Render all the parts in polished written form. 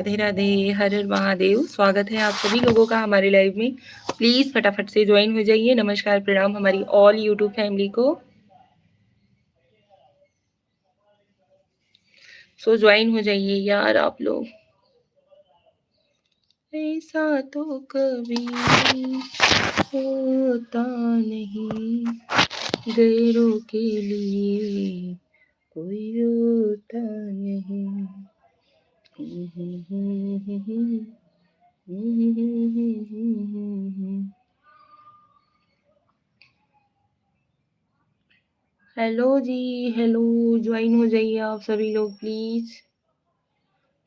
राधे राधे, हर हर महादेव। स्वागत है आप सभी लोगों का हमारे लाइव में। प्लीज फटाफट से ज्वाइन हो जाइए। नमस्कार प्रणाम हमारी ऑल यूट्यूब फैमिली को। सो ज्वाइन हो जाइए यार आप लोग। ऐसा तो कभी होता नहीं, गैरों के लिए कोई रोता नहीं। हेलो जी, हेलो। ज्वाइन हो जाइए आप सभी लोग प्लीज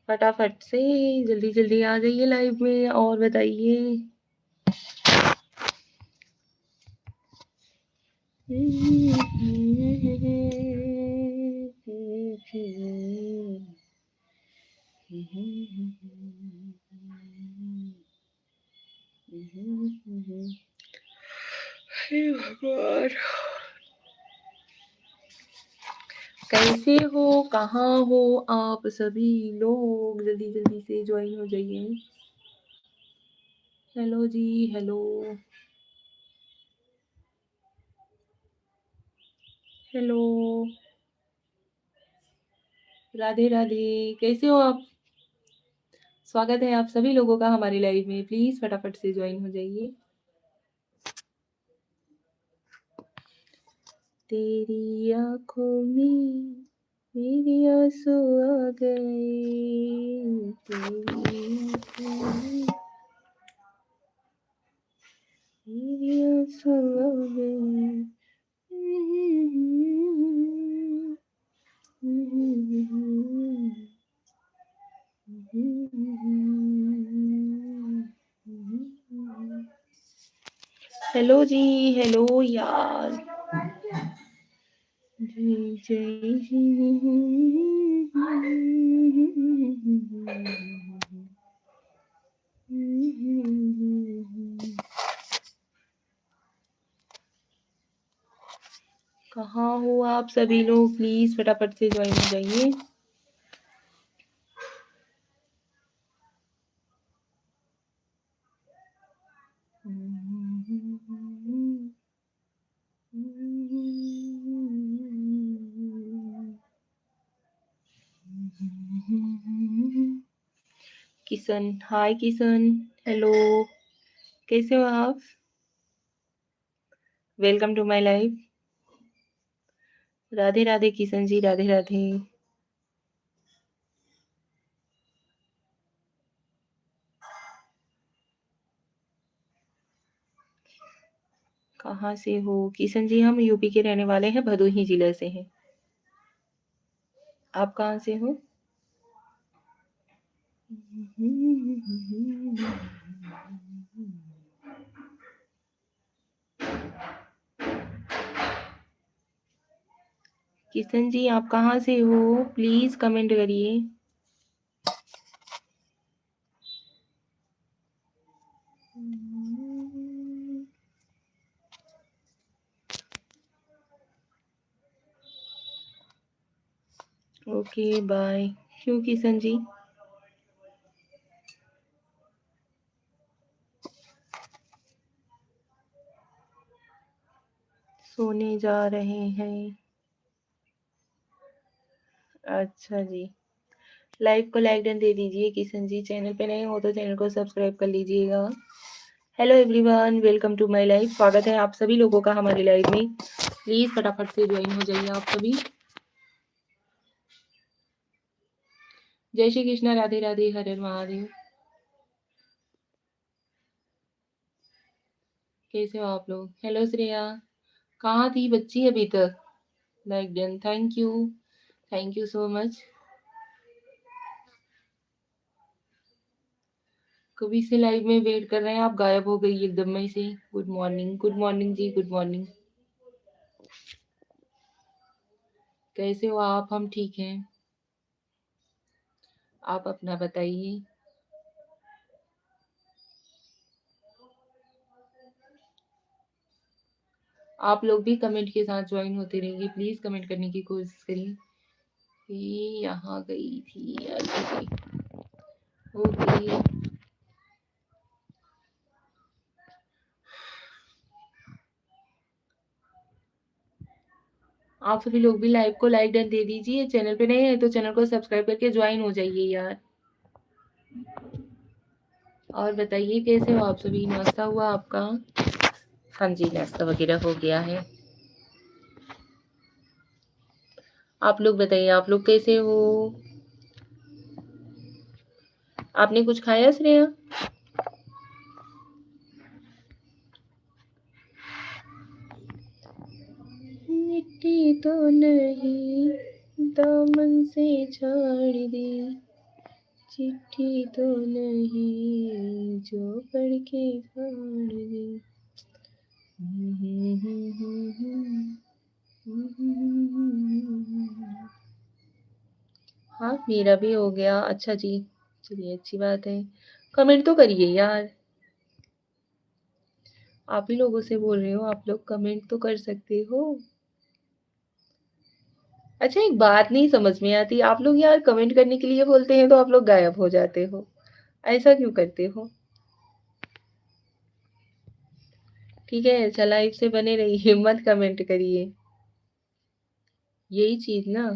फटाफट से। जल्दी जल्दी आ जाइए लाइव में और बताइए। हे भगवान, कैसे हो, कहाँ हो आप सभी लोग? जल्दी जल्दी से ज्वाइन हो जाइए। हेलो जी, हेलो हेलो, राधे राधे। कैसे हो आप? स्वागत है आप सभी लोगों का हमारे लाइव में। प्लीज फटाफट से ज्वाइन हो जाइए। तेरी आंखों में मेरे आंसू आ गए, तेरी आंखों में मेरे आंसू आ गए। हेलो जी, हेलो यार। जय जय कहाँ हो आप सभी लोग? प्लीज फटाफट से ज्वाइन हो जाइए। Kishan, hi Kishan, hello. कैसे हो आप? Welcome to my life. Radhe Radhe Kishan ji, Radhe Radhe. कहाँ से हो किशन जी? हम यूपी के रहने वाले हैं, भदोही जिले से हैं। आप कहाँ से हो? किशन जी आप कहाँ से हो? प्लीज कमेंट करिए। Okay bye. क्यों किशन जी? सोने जा रहे हैं। अच्छा जी। लाइव को लाइक डन दे दीजिए किशन जी। चैनल पे नए हो तो चैनल को सब्सक्राइब कर लीजिएगा। Hello everyone, welcome to my live. स्वागत है आप सभी लोगों का हमारे लाइव में। प्लीज फटाफट से ज्वाइन हो जाइए आप सभी। जय श्री कृष्णा, राधे राधे, हर हर महादेव। कैसे हो आप लोग? हेलो श्रेया, कहाँ थी बच्ची अभी तक? Like done, thank you so much. कभी से लाइव में वेट कर रहे हैं, आप गायब हो गई एकदम में से। गुड मॉर्निंग, गुड मॉर्निंग जी, गुड मॉर्निंग। कैसे हो आप? हम ठीक हैं, आप अपना बताइए। आप लोग भी कमेंट के साथ ज्वाइन होते रहिए, प्लीज कमेंट करने की कोशिश करिए। ये यहाँ गई थी, अच्छा जी। ओके। आप सभी लोग भी लाइव को लाइक डन दे दीजिए। चैनल पे नए हैं तो चैनल को सब्सक्राइब करके ज्वाइन हो जाइए यार। और बताइए कैसे हो आप सभी? नाश्ता हुआ आपका? हाँ जी, नाश्ता वगैरह हो गया है। आप लोग बताइए, आप लोग कैसे हो? आपने कुछ खाया श्रेया? मिट्टी तो नहीं दामन से झाड़ दी, चिट्ठी तो नहीं जो पढ़ के फाड़ दी। हाँ, मेरा भी हो गया। अच्छा जी, चलिए अच्छी बात है। कमेंट तो करिए यार। आप ही लोगों से बोल रही हूँ, आप लोग कमेंट तो कर सकते हो। अच्छा, एक बात नहीं समझ में आती, आप लोग यार कमेंट करने के लिए बोलते हैं तो आप लोग गायब हो जाते हो। ऐसा क्यों करते हो? ठीक है, अच्छा लाइव से बने रहिए, मत कमेंट करिए। यही चीज ना।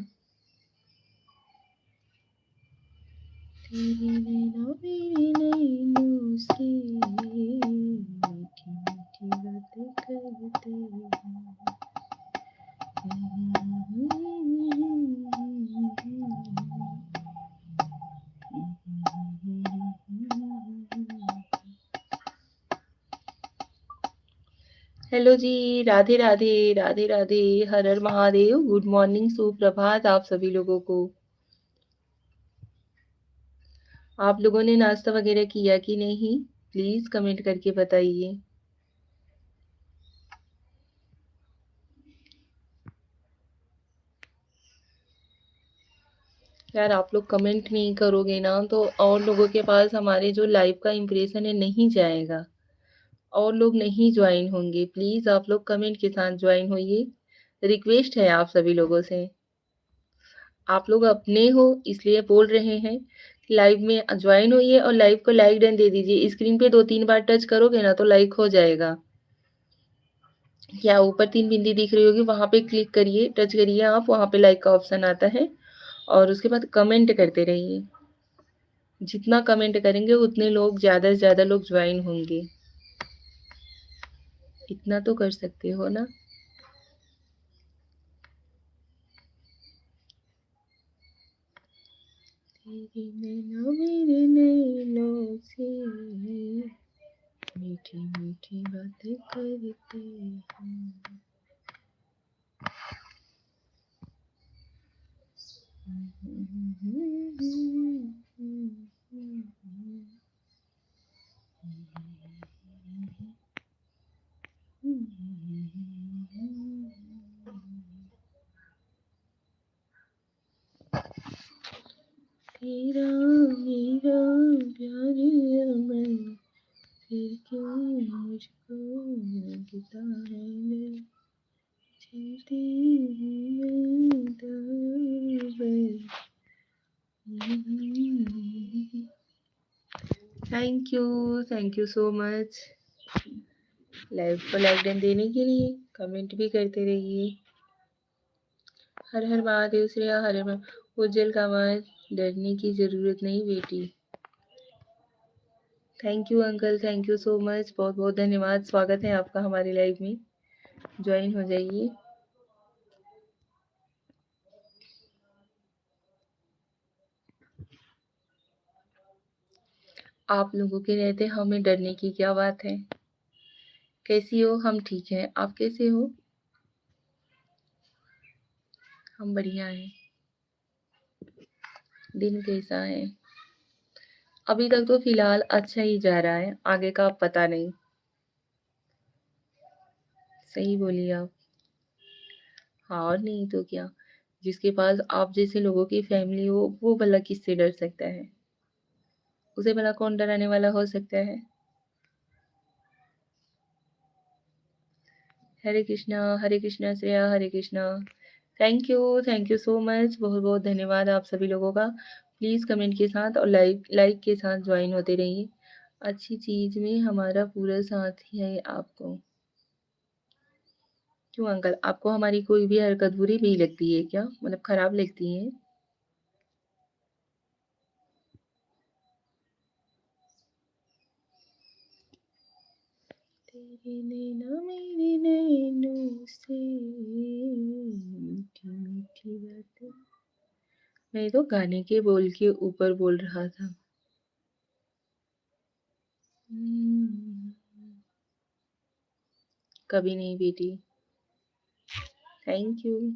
तेरे नैनों मेरे नैनों से मीठी मीठी बातें करते हैं। हेलो जी, राधे राधे, राधे राधे, हर हर महादेव, गुड मॉर्निंग, सुप्रभात आप सभी लोगों को। आप लोगों ने नाश्ता वगैरह किया कि नहीं? प्लीज कमेंट करके बताइए। यार आप लोग कमेंट नहीं करोगे ना तो और लोगों के पास हमारे जो लाइव का इम्प्रेशन है नहीं जाएगा, और लोग नहीं ज्वाइन होंगे। प्लीज आप लोग कमेंट के साथ ज्वाइन होइए, रिक्वेस्ट है आप सभी लोगों से। आप लोग अपने हो इसलिए बोल रहे हैं, लाइव में ज्वाइन होइए और लाइव को लाइक डन दे दीजिए। स्क्रीन पे 2-3 बार टच करोगे ना तो लाइक हो जाएगा। या ऊपर 3 बिंदी दिख रही होगी, वहां पे क्लिक करिए, टच करिए आप, वहां पे लाइक का ऑप्शन आता है और उसके बाद कमेंट करते रहिए। जितना कमेंट करेंगे उतने लोग, ज्यादा से ज्यादा लोग ज्वाइन होंगे। इतना तो कर सकते हो ना। तेरे नैनों मेरे नैनों से मीठी मीठी बातें करते हैं। तेरा मेरा प्यार अमर, फिर क्यों मुझको लगता है मैं चलती हूँ दर। Thank you so much live को लाइक डन देने के लिए। कमेंट भी करते रहिए। हर हर महादेव श्रेया, हर हर उज्जवल का आवाज, डरने की जरूरत नहीं बेटी। Thank you uncle, thank you so much, बहुत बहुत धन्यवाद। स्वागत है आपका हमारे लाइव में, ज्वाइन हो जाइए। आप लोगों के रहते हमें डरने की क्या बात है? कैसी हो? हम ठीक हैं, आप कैसे हो? हम बढ़िया हैं। दिन कैसा है? अभी तक तो फिलहाल अच्छा ही जा रहा है, आगे का पता नहीं। सही बोलिए आप। हाँ और नहीं तो क्या। जिसके पास आप जैसे लोगों की फैमिली हो वो भला किससे डर सकता है? उसे भला कौन डराने वाला हो सकता है? Hare Krishna Shreya, Hare Krishna. Thank you so much, बहुत बहुत धन्यवाद आप सभी लोगों का। प्लीज़ कमेंट के साथ और लाइक लाइक के साथ ज्वाइन होते रहिए। अच्छी चीज़ में हमारा पूरा साथ ही है आपको। क्यों अंकल, आपको हमारी कोई भी हरकत बुरी नहीं लगती है क्या? मतलब खराब लगती है? तेरे नैना मेरे नैनों से मीठी मीठी बातें। मैं तो गाने के बोल के ऊपर बोल रहा था। कभी नहीं बेटी। Thank you.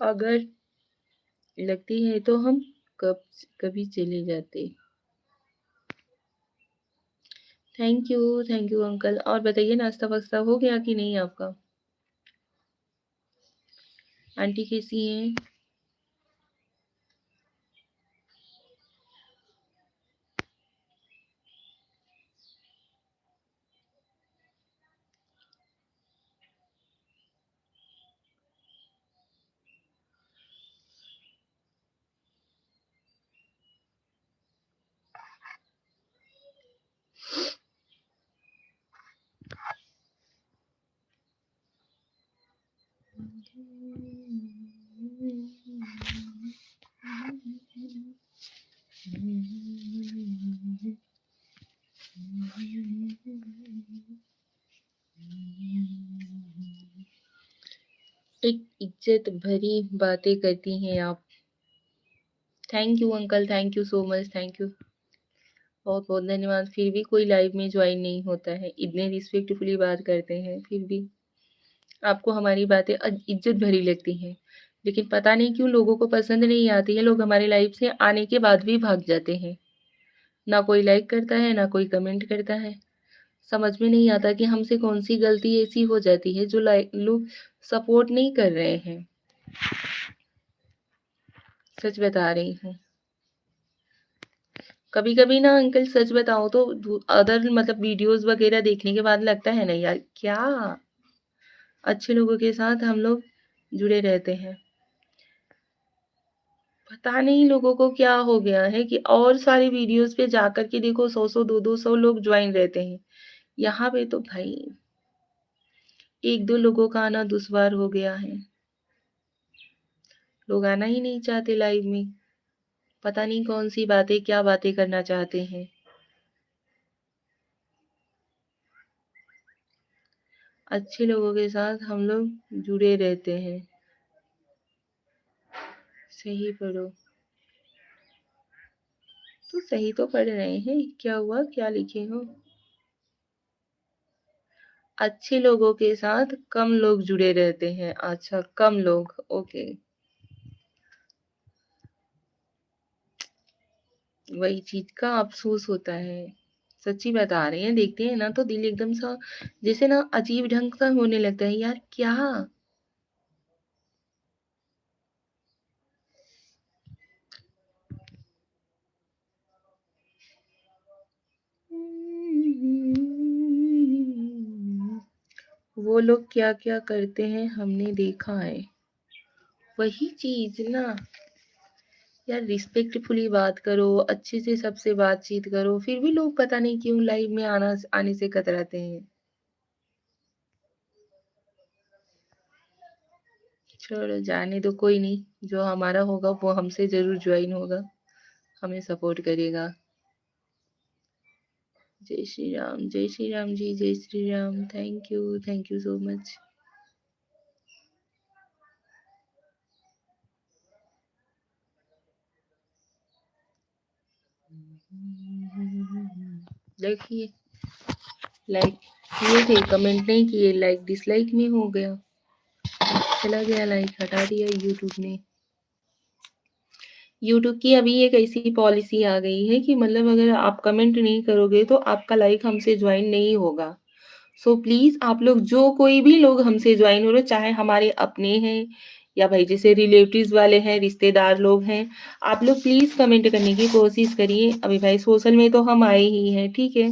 अगर लगती है तो हम कब कभी चले जाते। Thank you uncle. और बताइए नाश्ता वास्ता हो गया कि नहीं आपका? आंटी कैसी हैं? एक इज्जत भरी बातें करती हैं आप। Thank you uncle, thank you so much, thank you. बहुत बहुत धन्यवाद। फिर भी कोई लाइव में ज्वाइन नहीं होता है, इतने रिस्पेक्टफुली बात करते हैं, फिर भी आपको हमारी बातें इज्जत भरी लगती हैं। लेकिन पता नहीं क्यों लोगों को पसंद नहीं आती है, लोग हमारे लाइव से आने के बाद भी भाग जाते हैं। ना कोई लाइक करता है, ना कोई कमेंट करता है। समझ में नहीं आता कि हमसे कौन-सी गलती ऐसी हो जाती है जो लोग सपोर्ट नहीं कर रहे हैं। सच बता रही हूँ। कभी-कभी ना अंकल सच बताऊँ तो अदर मतलब वीडियोज़ वगैरह देखने के बाद लगता है ना यार क्या अच्छे लोगों के साथ हम लोग जुड़े रहते हैं। पता नहीं लोगों को क्या हो गया है कि और सारी वीडियोज़ पे जाकर के देखो 100-100 200 लोग ज्वाइन रहते हैं। यहाँ पे तो भाई 1-2 लोगों का आना दुश्वार हो गया है। लोग आना ही नहीं चाहते लाइव में। पता नहीं कौन-सी बातें, क्या बातें करना चाहते हैं। अच्छे लोगों के साथ हम लोग जुड़े रहते हैं। सही पढ़ो। तो सही तो पढ़ रहे हैं। क्या हुआ? क्या लिखे हो? अच्छे लोगों के साथ कम लोग जुड़े रहते हैं। अच्छा, कम लोग, ओके। वही चीज़ का अफ़सोस होता है। सच्ची बता रहे हैं, देखते हैं ना तो दिल एकदम सा जैसे ना अजीब ढंग का होने लगता है, यार क्या? वो लोग क्या-क्या करते हैं हमने देखा है। वही चीज़ ना, यार रिस्पेक्टफुली बात करो, अच्छे से सबसे बातचीत करो, फिर भी लोग पता नहीं क्यों लाइव में आने से कतराते हैं। छोड़ो जाने दो, कोई नहीं, जो हमारा होगा वो हमसे ज़रूर जॉइन होगा, हमें सपोर्ट करेगा। जय श्री राम, जय श्री राम जी, जय Shri Ram. Thank you so much. देखिए, लाइक किए थे, कमेंट नहीं किए, लाइक डिसलाइक में हो गया। चला गया लाइक, हटा दिया यूट्यूब ने। यूट्यूब की अभी एक ऐसी पॉलिसी आ गई है कि मतलब अगर आप कमेंट नहीं करोगे तो आपका लाइक हमसे ज्वाइन नहीं होगा। सो प्लीज़ आप लोग जो कोई भी लोग हमसे ज्वाइन हो रहे हो, चाहे हमारे अपने हैं या भाई जैसे रिलेटिव्स वाले हैं, रिश्तेदार लोग हैं, आप लोग प्लीज़ कमेंट करने की कोशिश करिए। अभी भाई सोशल में तो हम आए ही हैं, ठीक है?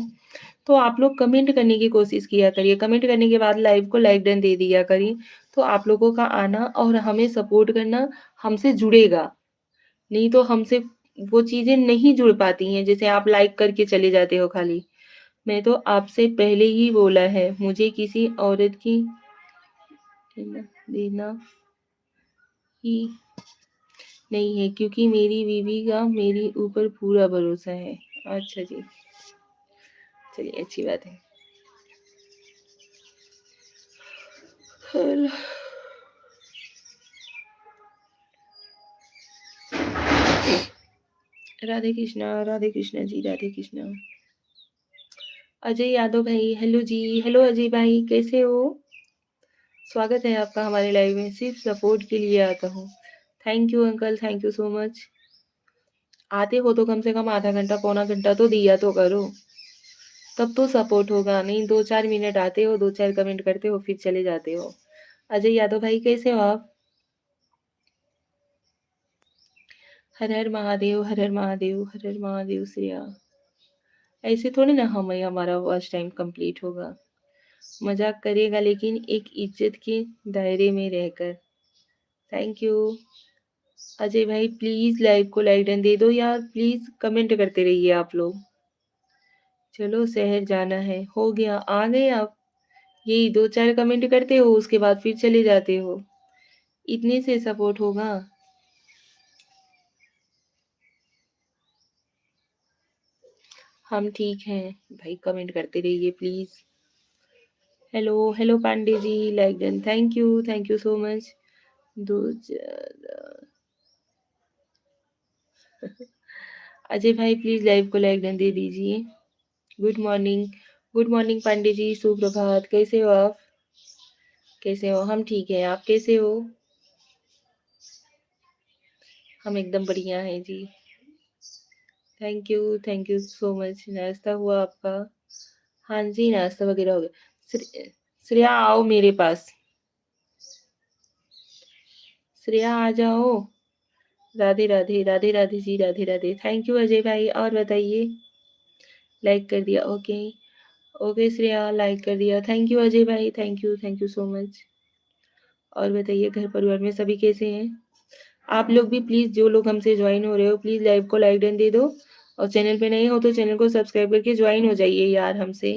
तो आप लोग कमेंट करने की कोशिश किया करिए। कमेंट करने के बाद लाइव को लाइक डन दे दिया करिए। तो आप लोगों का आना और हमें सपोर्ट करना हमसे जुड़ेगा। नहीं तो हमसे वो चीज़ें नहीं जुड़ पाती हैं, जैसे आप लाइक करके चले जाते हो खाली। मैं तो आपसे पहले ही बोला है, मुझे किसी औरत की देना देना ही नहीं है क्योंकि मेरी बीवी का मेरे ऊपर पूरा भरोसा है। अच्छा जी, चलिए अच्छी बात है। और राधे कृष्णा जी, राधे कृष्णा। अजय यादव भाई, हेलो जी, हेलो अजय भाई, कैसे हो? स्वागत है आपका हमारे लाइव में, सिर्फ सपोर्ट के लिए आता हूँ। Thank you uncle, thank you so much. आते हो तो कम से कम आधा घंटा, पौना घंटा तो दिया तो करो, तब तो सपोर्ट होगा। नहीं 2-4 मिनट आते हो, 2-4 कमेंट करते हो, फिर चले जाते हो। अजय यादव भाई कैसे हो आप? हर हर महादेव, हर हर महादेव, हर हर महादेव श्रेया। ऐसे थोड़ी ना हमें हमारा वॉच टाइम कंप्लीट होगा। मजाक करिएगा लेकिन एक इज्जत के दायरे में रहकर। Thank you. अजय भाई प्लीज लाइव को लाइक डन दे दो यार, प्लीज कमेंट करते रहिए आप लोग। चलो शहर जाना है, हो गया, आ गए आप। यही 2-4 कमेंट करते हो, उसके बाद फिर चले जाते हो। इतने से सपोर्ट होगा? हम ठीक हैं। भाई कमेंट करते रहिए please. Hello hello Pandey ji, like done, thank you so much. दो अजय भाई प्लीज लाइव को लाइक डन दे दीजिए। Good morning, good morning Pandey ji, सुप्रभात, कैसे हो आप? कैसे हो? हम ठीक है, आप कैसे हो? हम एकदम बढ़िया हैं जी। Thank you so much. नाश्ता हुआ आपका? हाँ जी, नाश्ता वगैरह हो गया। श्रेया आओ मेरे पास, श्रेया आ जाओ। राधे राधे, राधे राधे जी, राधे राधे। थैंक यू अजय भाई, और बताइए। लाइक कर दिया, ओके। ओके श्रेया, लाइक कर दिया। थैंक यू अजय भाई, थैंक यू सो मच। और बताइए घर परिवार में सभी कैसे हैं? आप लोग भी प्लीज, जो लोग हमसे ज्वाइन हो रहे हो, प्लीज लाइव को लाइक डन दे दो। और चैनल पे नए हो तो चैनल को सब्सक्राइब करके ज्वाइन हो जाइए यार हमसे।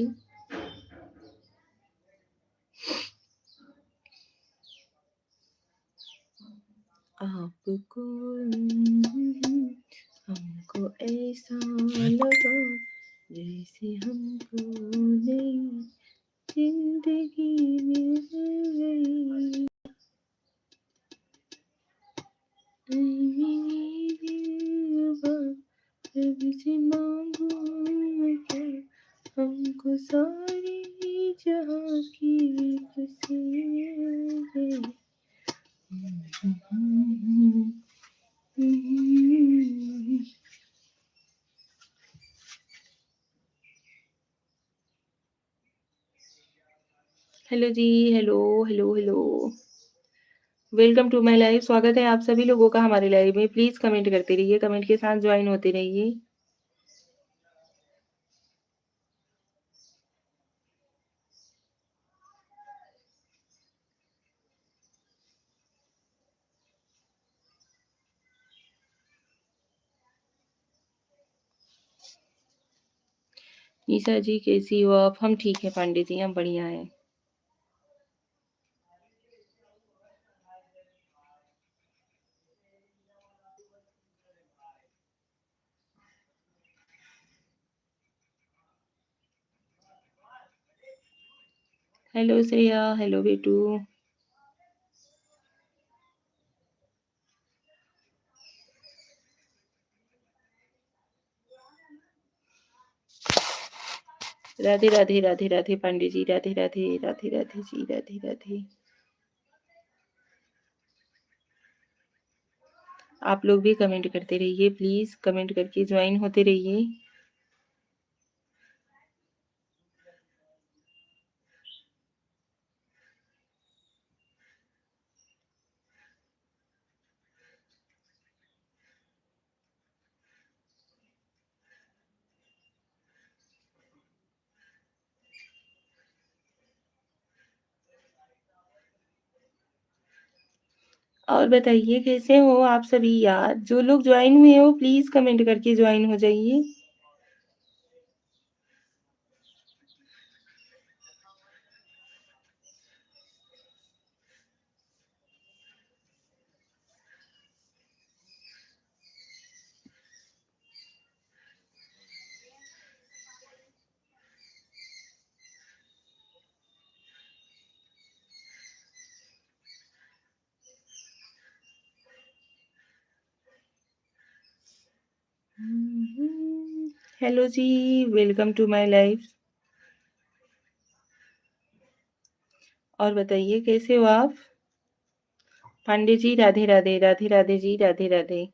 आपको हमको ऐसा लगा जैसे हमको नई जिंदगी मिल गई। ऐ मेरी दिलरुबा, रब से मांगू मैं क्या, हमको सारी जहां की खुशी मिल गई। हेलो जी, hello hello hello, welcome to my live. स्वागत है आप सभी लोगों का हमारे लाइव में। प्लीज कमेंट करते रहिए, कमेंट के साथ ज्वाइन होते रहिए। निशा जी कैसी हो आप? हम ठीक है पांडे जी, हम बढ़िया हैं। हेलो श्रेया, हेलो बेटू। राधे राधे, राधे राधे पांडे जी, राधे राधे, राधे राधे जी, राधे राधे। आप लोग भी कमेंट करते रहिए, प्लीज कमेंट करके ज्वाइन होते रहिए। और बताइए कैसे हो आप सभी यार? जो लोग जॉइन हुए हो प्लीज़ कमेंट करके जॉइन हो जाइए। हेलो जी, वेलकम टू माय लाइफ। और बताइए कैसे हो आप? पांडे जी राधे राधे, राधे राधे जी, राधे राधे।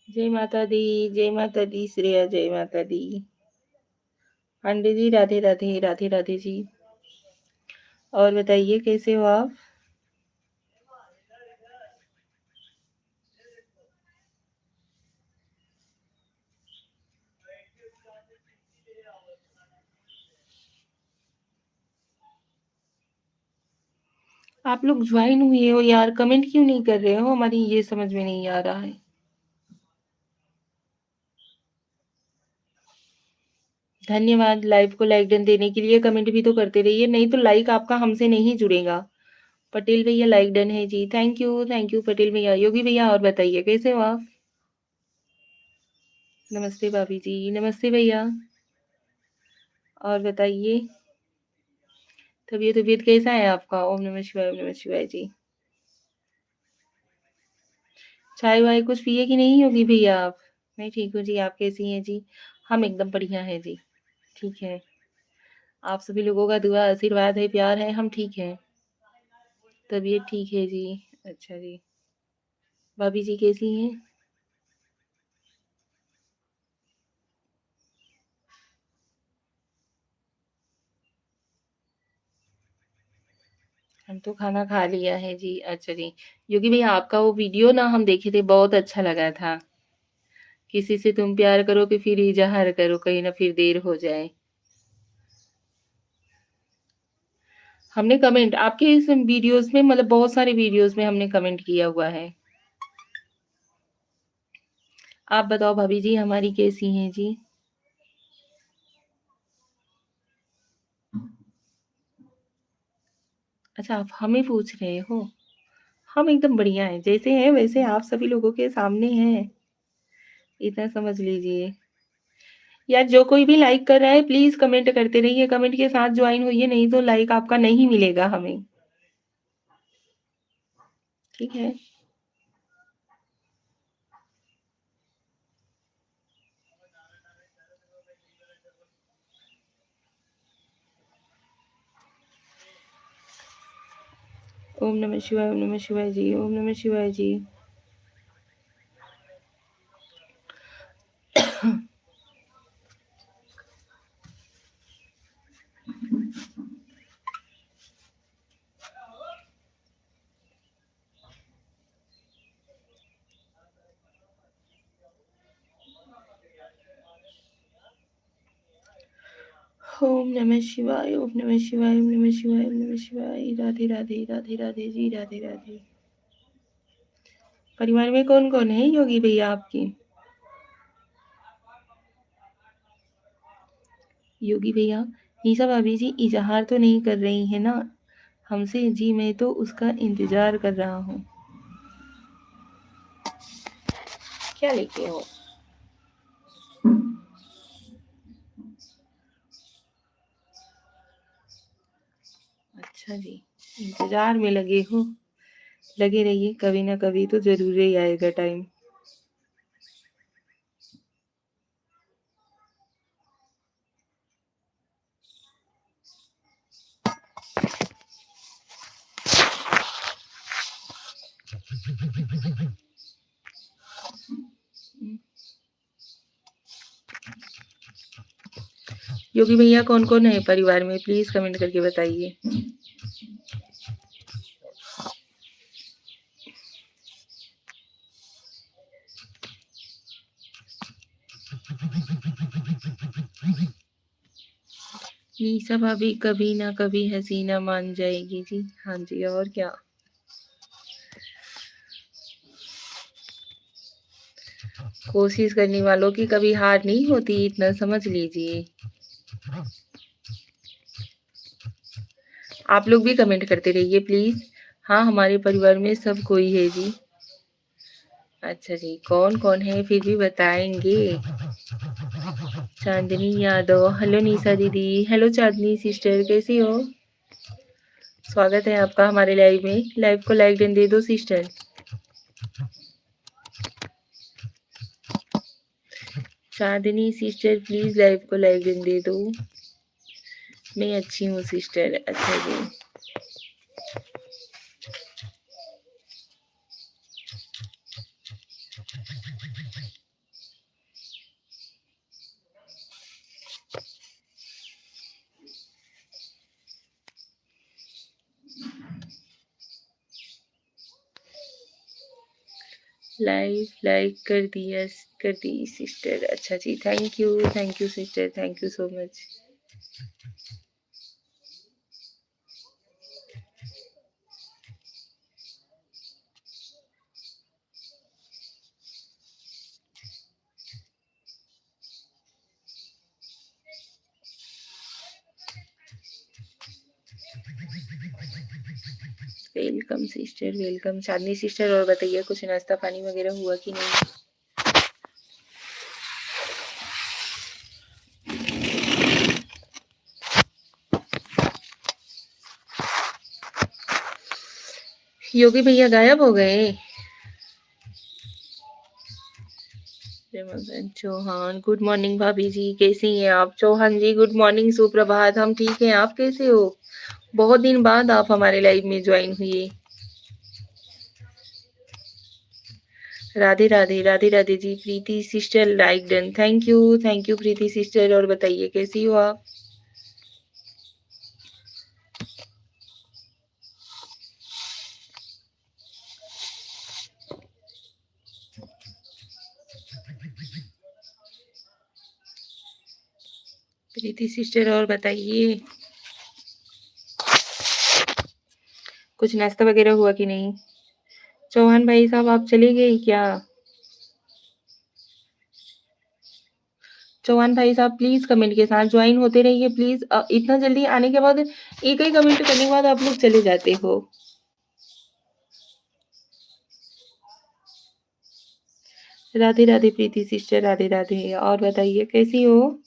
जय माता दी, जय माता दी श्रेया, जय माता दी। पांडे जी राधे राधे, राधे राधे जी। और बताइए कैसे हो आप? आप लोग ज्वाइन हुए हो यार, कमेंट क्यों नहीं कर रहे हो? हमारी ये समझ में नहीं आ रहा है। धन्यवाद लाइव को लाइक डन देने के लिए। कमेंट भी तो करते रहिए, नहीं तो लाइक आपका हमसे नहीं जुड़ेगा। पटेल भैया लाइक डन है जी, थैंक यू पटेल भैया। योगी भैया और बताइए कैसे हो आप? नमस्ते भाभी जी, नमस्ते भैया। और बताइए तबीयत कैसा है आपका? ओम नमः शिवाय, ओम नमः शिवाय जी। चाय वाय कुछ पिए कि नहीं योगी भैया आप? मैं ठीक हूँ जी, आप कैसी हैं जी? हम एकदम बढ़िया हैं जी। ठीक है। आप सभी लोगों का दुआ आशीर्वाद है, प्यार है, हम ठीक हैं। तबीयत ठीक है जी। अच्छा जी। भाभी जी कैसी हैं? हम तो खाना खा लिया है जी। अच्छा जी। योगी भैया आपका वो वीडियो ना हम देखे थे, बहुत अच्छा लगा था। किसी से तुम प्यार करो कि फिर इज़हार करो, कहीं ना फिर देर हो जाए। हमने कमेंट आपके इस वीडियोस में, मतलब बहुत सारे वीडियोस में हमने कमेंट किया हुआ है। आप बताओ भाभी जी हमारी कैसी हैं जी? अच्छा आप हमें पूछ रहे हो? हम एकदम बढ़िया हैं, जैसे हैं वैसे आप सभी लोगों के सामने हैं, इतना समझ लीजिए। यार जो कोई भी लाइक कर रहा है प्लीज कमेंट करते रहिए, कमेंट के साथ ज्वाइन होइए, नहीं तो लाइक आपका नहीं मिलेगा हमें। ठीक है। ओम नमः शिवाय, ओम नमः शिवाय जी, ओम नमः शिवाय जी। ओम नमः शिवाय, ओम नमः शिवाय, ओम नमः शिवाय, ओम नमः शिवाय। राधे राधे, राधे राधे जी, राधे राधे। परिवार में कौन कौन है योगी भैया आपके? योगी भैया, निशा भाभी जी इजहार तो नहीं कर रही है ना हमसे? जी मैं तो उसका इंतजार कर रहा हूँ। क्या लेके हो? अच्छा जी, इंतजार में लगे हो। लगे रहिए, कभी ना कभी तो जरूर ही आएगा टाइम। योगी भैया कौन-कौन है परिवार में? प्लीज़ कमेंट करके बताइए। निशा भाभी कभी ना कभी हसीना मान जाएगी जी। हाँ जी, और क्या। कोशिश करने वालों की कभी हार नहीं होती, इतना समझ लीजिए। आप लोग भी कमेंट करते रहिए प्लीज़। हाँ, हमारे परिवार में सब कोई है जी। अच्छा जी, कौन-कौन है फिर भी बताएँगे? चांदनी यादव, हेलो निशा दीदी, हेलो चांदनी सिस्टर कैसी हो? स्वागत है आपका हमारे लाइव में। लाइव को लाइक डन दे दो sister. Chandni sister please live को लाइक डन दे दो। मैं अच्छी हूँ सिस्टर। अच्छा जी। लाइव लाइक कर दी सिस्टर। अच्छा जी, thank you sister, thank you so much. Welcome sister, welcome. Chandni sister और बताइए कुछ नाश्ता पानी वगैरह हुआ कि नहीं? योगी भैया गायब हो गए? रमाकांत चौहान, गुड मॉर्निंग भाभी जी, कैसी हैं आप? चौहान जी गुड मॉर्निंग, सुप्रभात। हम ठीक हैं, आप कैसे हो? बहुत दिन बाद आप हमारे लाइव में ज्वाइन हुए। Radhe Radhe, Radhe Radhe ji. Preeti sister like done, thank you Preeti sister. और बताइए कैसी हो आप? प्रीति सिस्टर और बताइए कुछ नाश्ता वगैरह हुआ कि नहीं? चौहान भाई साहब आप चले गए क्या? चौहान भाई साहब प्लीज कमेंट के साथ ज्वाइन होते रहिए प्लीज। इतना जल्दी आने के बाद एक ही कमेंट करने के बाद आप लोग चले जाते हो। राधे राधे प्रीति सिस्टर, राधे राधे। और बताइए कैसी हो?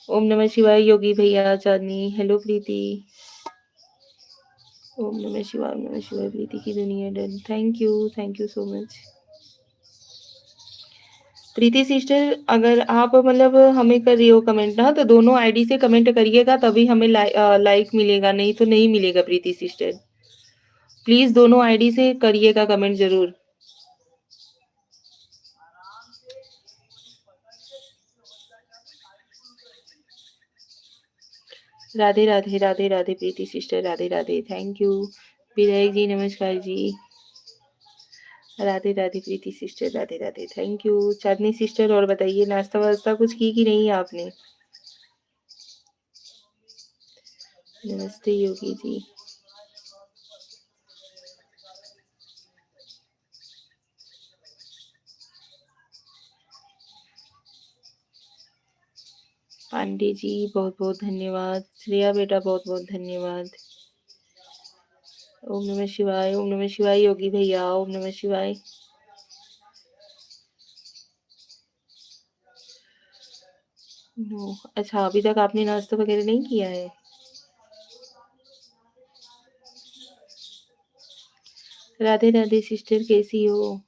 ओम नमः शिवाय योगी भैया, चांदनी, हेलो प्रीति। ओम नमः शिवाय, ओम नमः शिवाय। प्रीति की दुनिया done, thank you so much. Preeti sister अगर आप मतलब हमें कर रही हो कमेंट ना, तो दोनों आईडी से कमेंट करिएगा तभी हमें लाइक मिलेगा, नहीं तो नहीं मिलेगा प्रीति सिस्टर। प्लीज दोनों आईडी से करिएगा कमेंट जरूर। Radhe Radhe, Radhe Radhe Preeti sister, Radhe Radhe, thank you. विधायक जी नमस्कार जी। Radhe Radhe Preeti sister, Radhe Radhe, thank you. Chandni sister और बताइए नाश्ता वास्ता कुछ की कि नहीं आपने? नमस्ते योगी जी। पांडे जी बहुत बहुत धन्यवाद। श्रेया बेटा बहुत बहुत धन्यवाद। ओम नमः शिवाय, ओम नमः शिवाय योगी भैया, ओम नमः शिवाय। नो, अच्छा अभी तक आपने नाश्ता वगैरह नहीं किया है? राधे राधे सिस्टर कैसी हो?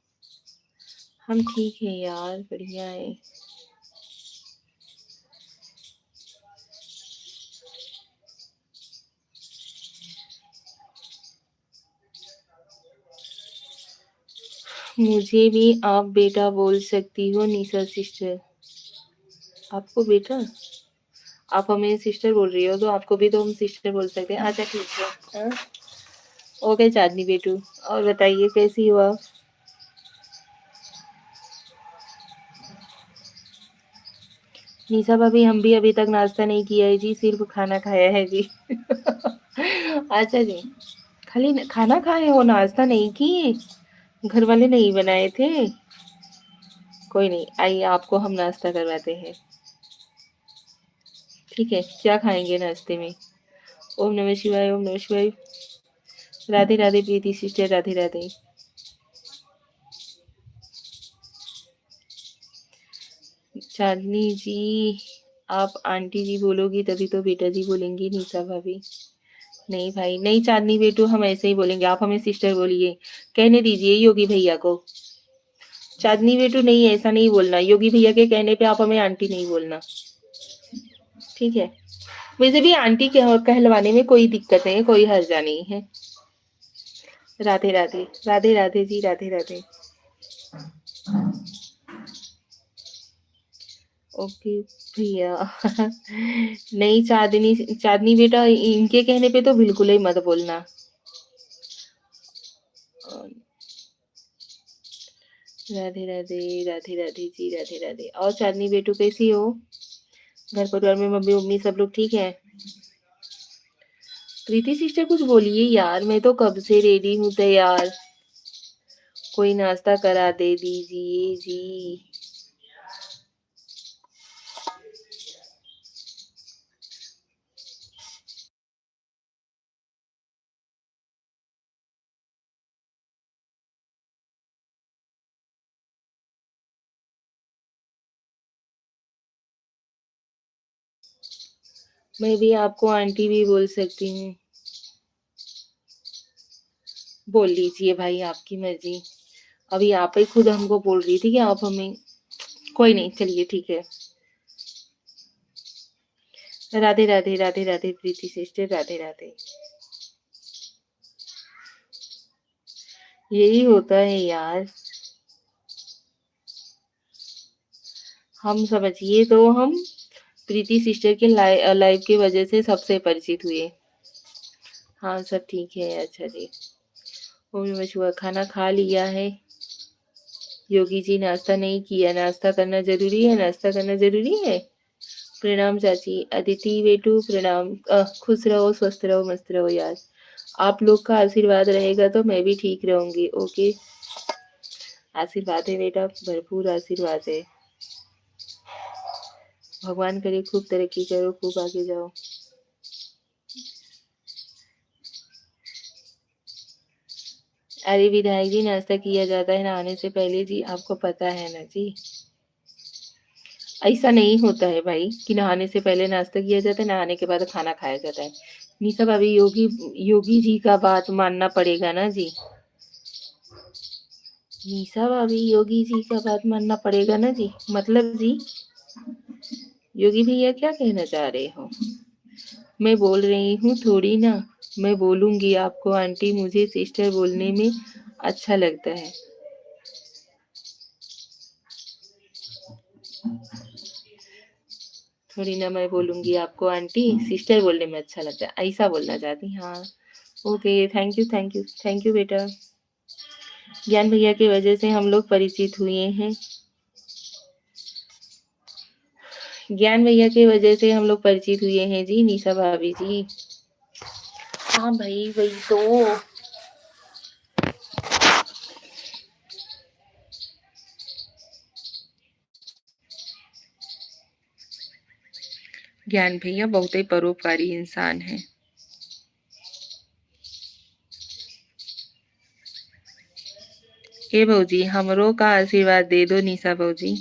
हम ठीक है यार, बढ़िया है। मुझे भी आप बेटा बोल सकती हो निशा सिस्टर। आपको बेटा? आप हमें सिस्टर बोल रही हो तो आपको भी तो हम सिस्टर बोल सकते हैं। अच्छा ठीक है। हाँ? ओके चांदनी बेटू, और बताइए कैसी हो आप? निशा भाभी हम भी अभी तक नाश्ता नहीं किया है जी, सिर्फ खाना खाया है जी। अच्छा जी, खाली खाना खाए हो, नाश्ता नहीं किए? घर वाले नहीं बनाए थे? कोई नहीं, आइए आपको हम नाश्ता करवाते हैं। ठीक है, क्या खाएंगे नाश्ते में? ओम नमः शिवाय, ओम नमः शिवाय। राधे राधे प्रीति सिस्टर, राधे राधे। चांदनी जी, आप आंटी जी बोलोगी तभी तो बेटा जी बोलेंगी निशा भाभी। नहीं भाई नहीं, चांदनी बेटू हम ऐसे ही बोलेंगे, आप हमें सिस्टर बोलिए। कहने दीजिए योगी भैया को। चांदनी बेटू नहीं, ऐसा नहीं बोलना, योगी भैया के कहने पे आप हमें आंटी नहीं बोलना। ठीक है, वैसे भी आंटी कहलवाने में कोई दिक्कत नहीं है, कोई हर्जा नहीं है। राधे राधे, राधे राधे जी, राधे राधे। ओके भैया। नहीं चांदनी, चांदनी बेटा इनके कहने पे तो बिल्कुल ही मत बोलना। राधे राधे, राधे राधे जी, राधे राधे। और चांदनी बेटू कैसी हो? घर परिवार में मम्मी मम्मी सब लोग ठीक है? प्रीति सिस्टर कुछ बोलिए यार, मैं तो कब से रेडी हूँ तैयार। कोई नाश्ता करा दे दीजिए जी। मैं भी आपको आंटी भी बोल सकती हूँ। बोल लीजिए भाई, आपकी मर्जी। अभी आप ही खुद हमको बोल रही थी कि आप हमें। कोई नहीं, चलिए ठीक है। राधे राधे, राधे राधे प्रीति सिस्टर, राधे राधे। यही होता है यार। हम समझिए तो हम प्रीति सिस्टर के लाइव की वजह से सबसे परिचित हुए। हाँ सब ठीक है। अच्छा जी, ओम नमः शिवाय। खाना खा लिया है? योगी जी नाश्ता नहीं किया, नाश्ता करना जरूरी है, नाश्ता करना जरूरी है। प्रणाम चाची, अदिति बेटू प्रणाम। खुश रहो, स्वस्थ रहो, मस्त रहो यार। आप लोग का आशीर्वाद रहेगा तो मैं भी ठीक रहूंगी। ओके, आशीर्वाद है बेटा, भरपूर आशीर्वाद है। भगवान करे खूब तरक्की करो, खूब आगे जाओ। अरे विधायक जी, नाश्ता किया जाता है नहाने से पहले जी, आपको पता है ना जी। ऐसा नहीं होता है भाई कि नहाने से पहले नाश्ता किया जाता है, नहाने के बाद खाना खाया जाता है। निशा भाभी, योगी योगी जी का बात मानना पड़ेगा ना जी। निशा भाभी, योगी जी का बात मानना पड़ेगा ना जी, मतलब जी। योगी भैया क्या कहना चाह रहे हो? मैं बोल रही हूँ थोड़ी ना। मैं बोलूंगी आपको आंटी, मुझे सिस्टर बोलने में अच्छा लगता है। थोड़ी ना मैं बोलूंगी आपको आंटी, सिस्टर बोलने में अच्छा लगता है, ऐसा बोलना चाहती। हाँ okay, thank you thank you thank you बेटा। ज्ञान भैया की वजह से हम लोग परिचित हुए हैं। ज्ञान भैया की वजह से हम लोग परिचित हुए हैं जी, निशा भाभी जी। हाँ भाई वही तो। ज्ञान भैया बहुत ही परोपकारी इंसान है। हे भौजी, हमरो का आशीर्वाद दे दो निशा भौजी।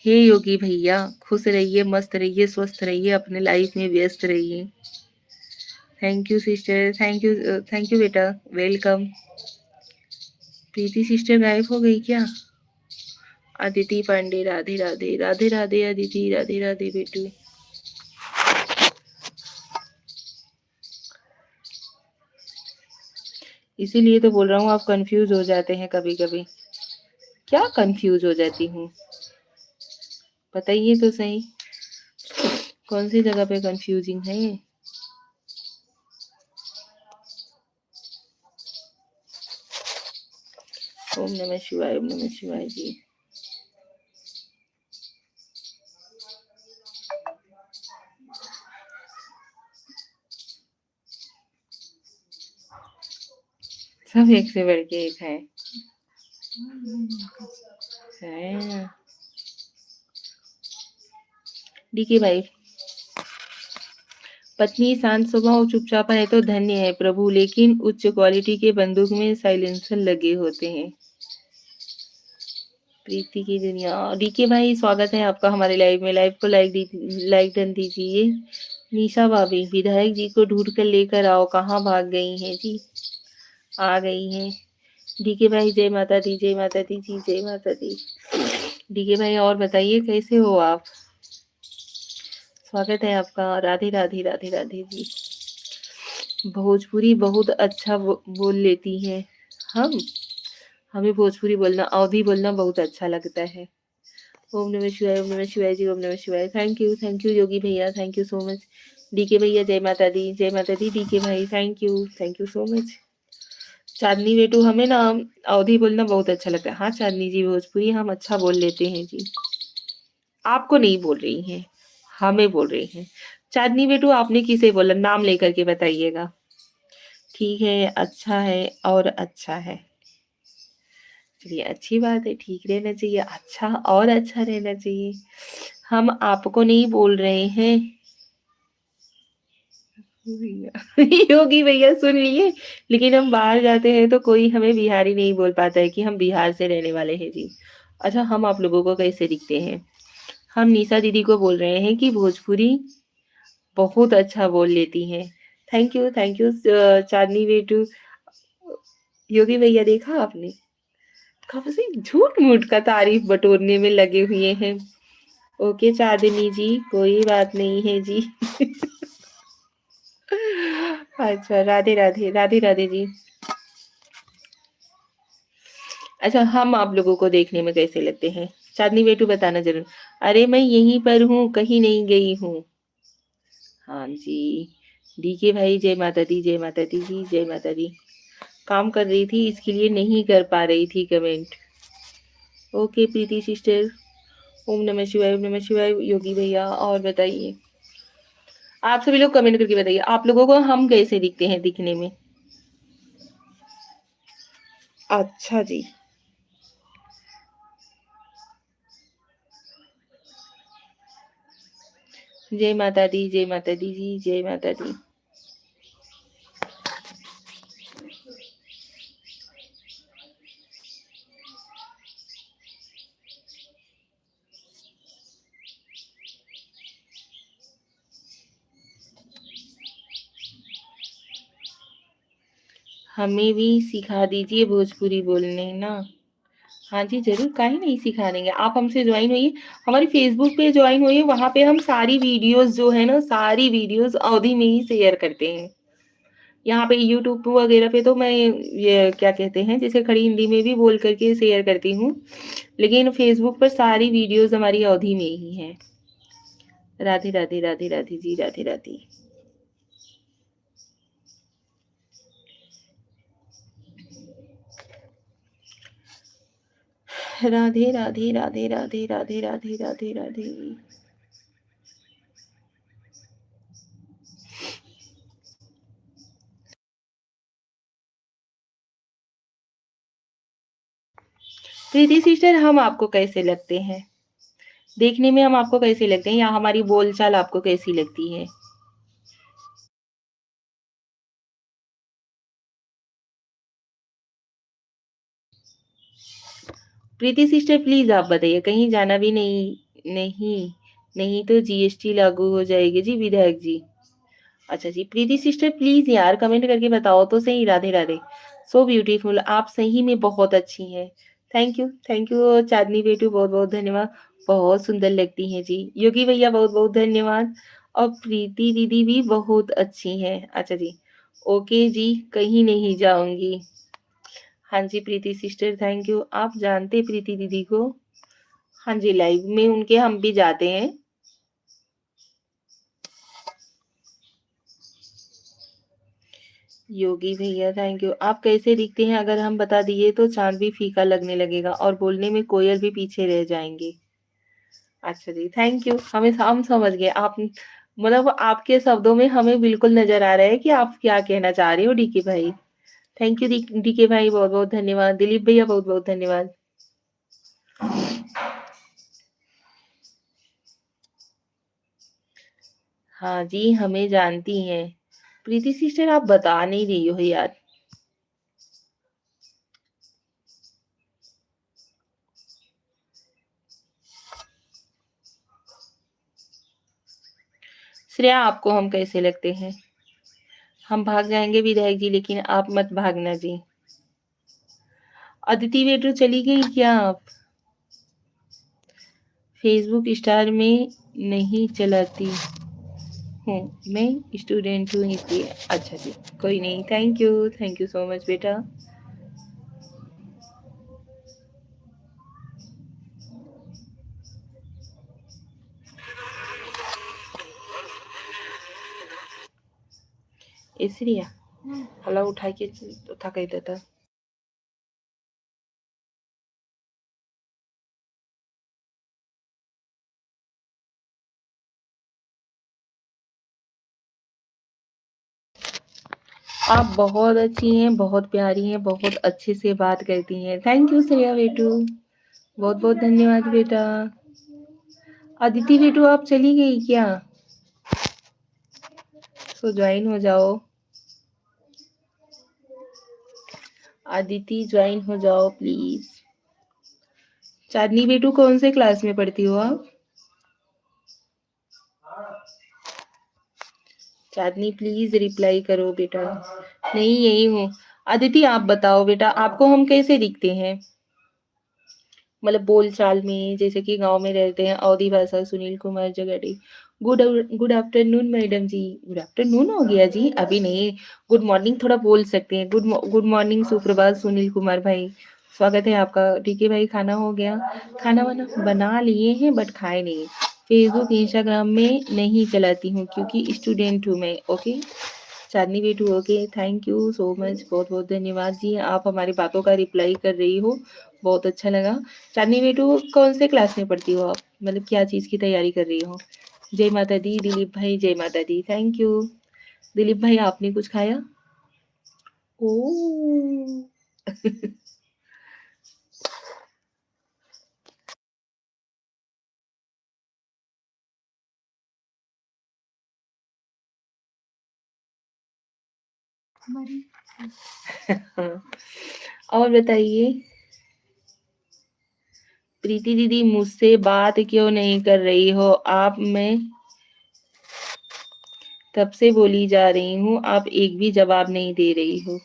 हे योगी भैया, खुश रहिए, मस्त रहिए, स्वस्थ रहिए, अपने लाइफ में व्यस्त रहिए। Thank you sister, thank you बेटा, वेलकम। प्रीति सिस्टर गायब हो गई क्या? अदिति पांडे, राधे राधे, राधे राधे अदिति, राधे राधे बेटू। इसीलिए तो बोल रहा हूँ आप कंफ्यूज हो जाते हैं कभी-कभी। क्या कंफ्यूज हो जाती हूँ? बताइए तो सही, कौन सी जगह पे कंफ्यूजिंग है ये? ओम नमः शिवाय, ओम नमः शिवाय जी। सब एक से बढ़ के एक है। डीके भाई, पत्नी शांत स्वभाव और चुपचाप है तो धन्य है प्रभु, लेकिन उच्च क्वालिटी के बंदूक में साइलेंसर लगे होते हैं। प्रीति की दुनिया। डीके भाई, स्वागत है आपका हमारे लाइव में। लाइव को लाइक डन दीजिए। निशा भाभी, विधायक जी को ढूंढ कर लेकर आओ, कहाँ भाग गई हैं जी? आ गई हैं। डीके भाई, जय माता दी, जय माता दी जी, जय माता दी। डीके भाई, और बताइए कैसे हो आप? स्वागत है आपका। राधे राधे राधे राधे जी। भोजपुरी बहुत अच्छा बोल लेती हैं हम। हमें भोजपुरी बोलना, अवधी बोलना बहुत अच्छा लगता है। ओम नमः शिवाय, ओम नमः शिवाय जी, ओम नमः शिवाय। थैंक यू योगी भैया, thank you so much. DK भैया, जय माता दी, जय माता दी। डीके भाई, thank you so much. Chandni बेटू, हमें ना अवधी बोलना बहुत अच्छा लगता है। हाँ चांदनी जी, भोजपुरी हम अच्छा बोल लेते हैं जी। आपको नहीं बोल रही हैं, हमें बोल रही हैं। चांदनी बेटू, आपने किसे बोला? नाम लेकर के बताइएगा। ठीक है, अच्छा है और अच्छा है। चलिए, अच्छी बात है, ठीक रहना चाहिए, अच्छा और अच्छा रहना चाहिए। हम आपको नहीं बोल रहे हैं। योगी भैया सुन लिए, लेकिन हम बाहर जाते हैं तो कोई हमें बिहारी नहीं बोल पाता है कि हम बिहार से रहने वाले हैं जी। अच्छा, हम आप लोगों को कैसे दिखते हैं? हम निशा दीदी को बोल रहे हैं कि भोजपुरी बहुत अच्छा बोल लेती हैं। थैंक यू चांदनी बेटू। योगी भैया, देखा आपने? कब से झूठ मूठ का तारीफ बटोरने में लगे हुए हैं। ओके चांदनी जी, कोई बात नहीं है जी। अच्छा, राधे राधे, राधे राधे जी। अच्छा, हम आप लोगों को देखने में कैसे लगते हैं? चांदनी बेटू, बताना जरूर। अरे मैं यहीं पर हूँ, कहीं नहीं गई हूँ। हाँ जी। डीके भाई, जय माता दी, जय माता दी जी, जय माता दी। काम कर रही थी, इसके लिए नहीं कर पा रही थी कमेंट। ओके प्रीति सिस्टर, ओम नमः शिवाय, ओम नमः शिवाय। योगी भैया, और बताइए, आप सभी लोग कमेंट करके बताइए आप लोगों को हम कैसे दिखते हैं दिखने में? अच्छा जी। जय माता दी, जय माता दी जी, जय माता दी। हमें भी सिखा दीजिए भोजपुरी बोलने ना। हाँ जी, ज़रूर, काहे नहीं सिखा देंगे। आप हमसे जॉइन होइए, हमारी फ़ेसबुक पे जॉइन होइए, वहाँ पे हम सारी वीडियोज़ जो है ना, सारी वीडियोज़ अवधी में ही शेयर करते हैं। यहाँ पे यूट्यूब वगैरह पे तो मैं ये क्या कहते हैं, जैसे खड़ी हिंदी में भी बोल करके शेयर करती हूँ, लेकिन फ़ेसबुक पर सारी वीडियोज़ हमारी अवधी में ही हैं। राधे, राधे, राधे, राधे जी, राधे, राधे। राधे, राधे, राधे, राधे, राधे, राधे, राधे, राधे। प्रीति सिस्टर, हम आपको कैसे लगते हैं? देखने में हम आपको कैसे लगते हैं, या हमारी बोलचाल आपको कैसी लगती है? प्रीति सिस्टर, प्लीज आप बताइए, कहीं जाना भी नहीं? नहीं, नहीं तो जीएसटी लागू हो जाएगी जी विधायक जी। अच्छा जी, प्रीति सिस्टर प्लीज यार कमेंट करके बताओ तो सही। राधे राधे। सो ब्यूटीफुल, आप सही में बहुत अच्छी हैं। थैंक यू चांदनी बेटू, बहुत बहुत धन्यवाद। बहुत सुंदर लगती हैं जी। योगी भैया, बहुत बहुत धन्यवाद। और प्रीति दीदी भी बहुत अच्छी हैं। अच्छा जी, ओके जी, कहीं नहीं जाऊँगी। हाँ जी, प्रीति सिस्टर थैंक यू। आप जानते प्रीति दीदी को? हाँ जी, लाइव में उनके हम भी जाते हैं। योगी भैया थैंक यू। आप कैसे दिखते हैं अगर हम बता दिए तो चाँद भी फीका लगने लगेगा और बोलने में कोयल भी पीछे रह जाएँगे। अच्छा जी, थैंक यू। हम समझ गए। आप मतलब आपके शब्दों में हमें बिल्कुल नज़र आ रहा है कि आप क्या कहना चाह रहे हो डीके भाई। थैंक यू डीके भाई बहुत-बहुत धन्यवाद। दिलीप भैया बहुत-बहुत धन्यवाद। हाँ जी, हमें जानती हैं। प्रीति सिस्टर आप बता नहीं रही हो यार। श्रेया आपको हम कैसे लगते हैं? हम भाग जाएँगे विधायक जी लेकिन आप मत भागना जी। अदिति वेटू चली गई क्या आप? फेसबुक स्टार में नहीं चलाती हूँ, मैं स्टूडेंट हूँ इसलिए। अच्छा जी, कोई नहीं। थैंक यू सो मच बेटा। इसलिए हला उठा के उठा के देता। आप बहुत अच्छी हैं, बहुत प्यारी हैं, बहुत अच्छे से बात करती हैं। थैंक यू श्रेया बेटू। बहुत-बहुत धन्यवाद बेटा। अदिति बेटू आप चली गई क्या? तो ज्वाइन हो जाओ। अदिति ज्वाइन हो जाओ प्लीज। चांदनी बेटू कौन से क्लास में पढ़ती हो आप? चांदनी प्लीज रिप्लाई करो बेटा। नहीं यही हूँ। अदिति आप बताओ बेटा आपको हम कैसे दिखते हैं? मतलब बोल चाल में जैसे कि गांव में रहते हैं अवधी भाषा Sunil Kumar Jagdi. Good good afternoon madam ji. Good afternoon हो गया जी अभी नहीं। गुड मॉर्निंग थोड़ा बोल सकते हैं। गुड मॉर्निंग सुप्रभात सुनील कुमार भाई। स्वागत है आपका। ठीक है भाई खाना हो गया? खाना वाना बना लिए हैं बट खाए नहीं। फेसबुक इंस्टाग्राम में नहीं चलाती हूँ क्योंकि स्टूडेंट हूँ मैं। ओके चांदनी बेटू okay thank you so much बहुत बहुत धन्यवाद जी आप हमारी बातों का रिप्लाई कर रही हो बहुत अच्छा लगा। चांदनी बेटू कौन से क्लास में पढ़ती हो आप मतलब क्या चीज़ की तैयारी कर रही हो? जय माता दी दिलीप भाई जय माता दी थैंक यू। दिलीप भाई आपने कुछ खाया? ओ और बताइए प्रीति दीदी मुझसे बात क्यों नहीं कर रही हो आप? मैं तब से बोली जा रही हूँ आप एक भी जवाब नहीं दे रही हो।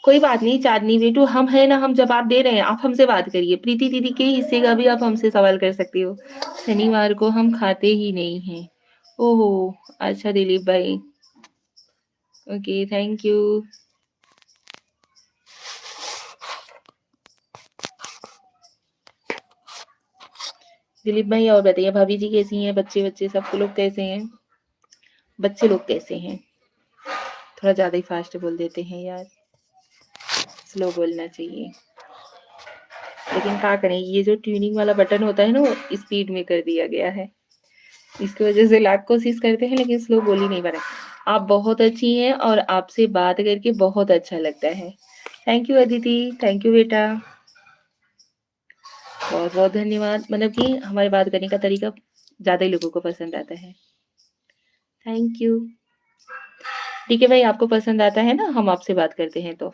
कोई बात नहीं चांदनी बेटू हम है ना हम जवाब दे रहे हैं आप हमसे बात करिए प्रीति दीदी के हिस्से का भी आप हमसे सवाल कर सकती हो। शनिवार को हम खाते ही नहीं हैं। ओहो अच्छा दिलीप भाई ओके थैंक यू। दिलीप भाई और बताइए भाभी जी कैसी हैं बच्चे बच्चे सब लोग कैसे हैं? बच्चे लोग कैसे हैं? थोड़ा ज्यादा ही फास्ट बोल देते हैं यार स्लो बोलना चाहिए। लेकिन क्या करें ये जो ट्यूनिंग वाला बटन होता है ना वो स्पीड में कर दिया गया है। इसकी वजह से लाख कोशिश करते हैं लेकिन स्लो बोल ही नहीं पा रहे। आप बहुत अच्छी हैं और आपसे बात करके बहुत अच्छा लगता है। Thank you Aditi thank you बेटा बहुत बहुत धन्यवाद मतलब कि हमारी बात करने का तरीका ज़्यादा ही लोगों को पसंद आता है। Thank you. ठीक है भाई आपको पसंद आता है ना हम आपसे बात करते हैं तो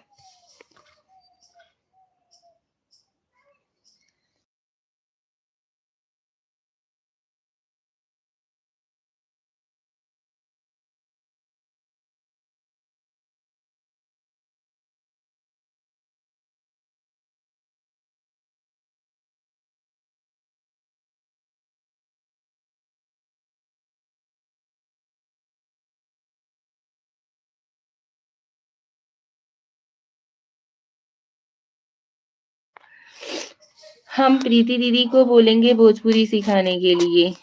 हम प्रीति दीदी को बोलेंगे भोजपुरी सिखाने के लिए।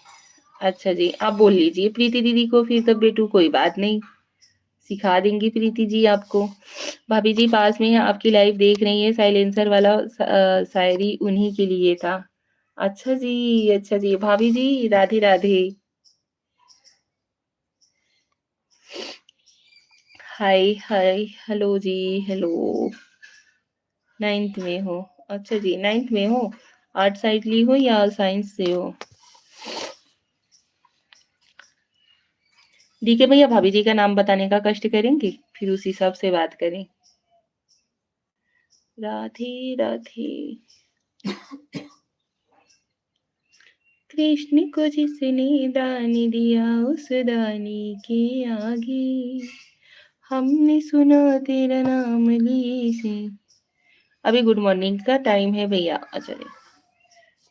अच्छा जी, आप बोल लीजिए प्रीति दीदी को, फिर तब बेटू कोई बात नहीं, सिखा देंगी प्रीति जी आपको। भाभी जी पास में है, आपकी लाइव देख रही है, साइलेंसर वाला शायरी उन्हीं के लिए था। अच्छा जी, अच्छा जी, भाभी जी राधे राधे। हाय हाय, हेलो जी, हेलो। 9th में हो? अच्छा जी, 9th में हो। आर्ट साइड ली हो या साइंस से हो? डीके भैया भाभी जी का नाम बताने का कष्ट करेंगे, फिर उस हिसाब से बात करें। राधे राधे। कृष्ण को जिसने दान दिया, उस दानी के आगे हमने सुना तेरा नाम लिए से। अभी गुड मॉर्निंग का टाइम है भैया। अच्छा जी,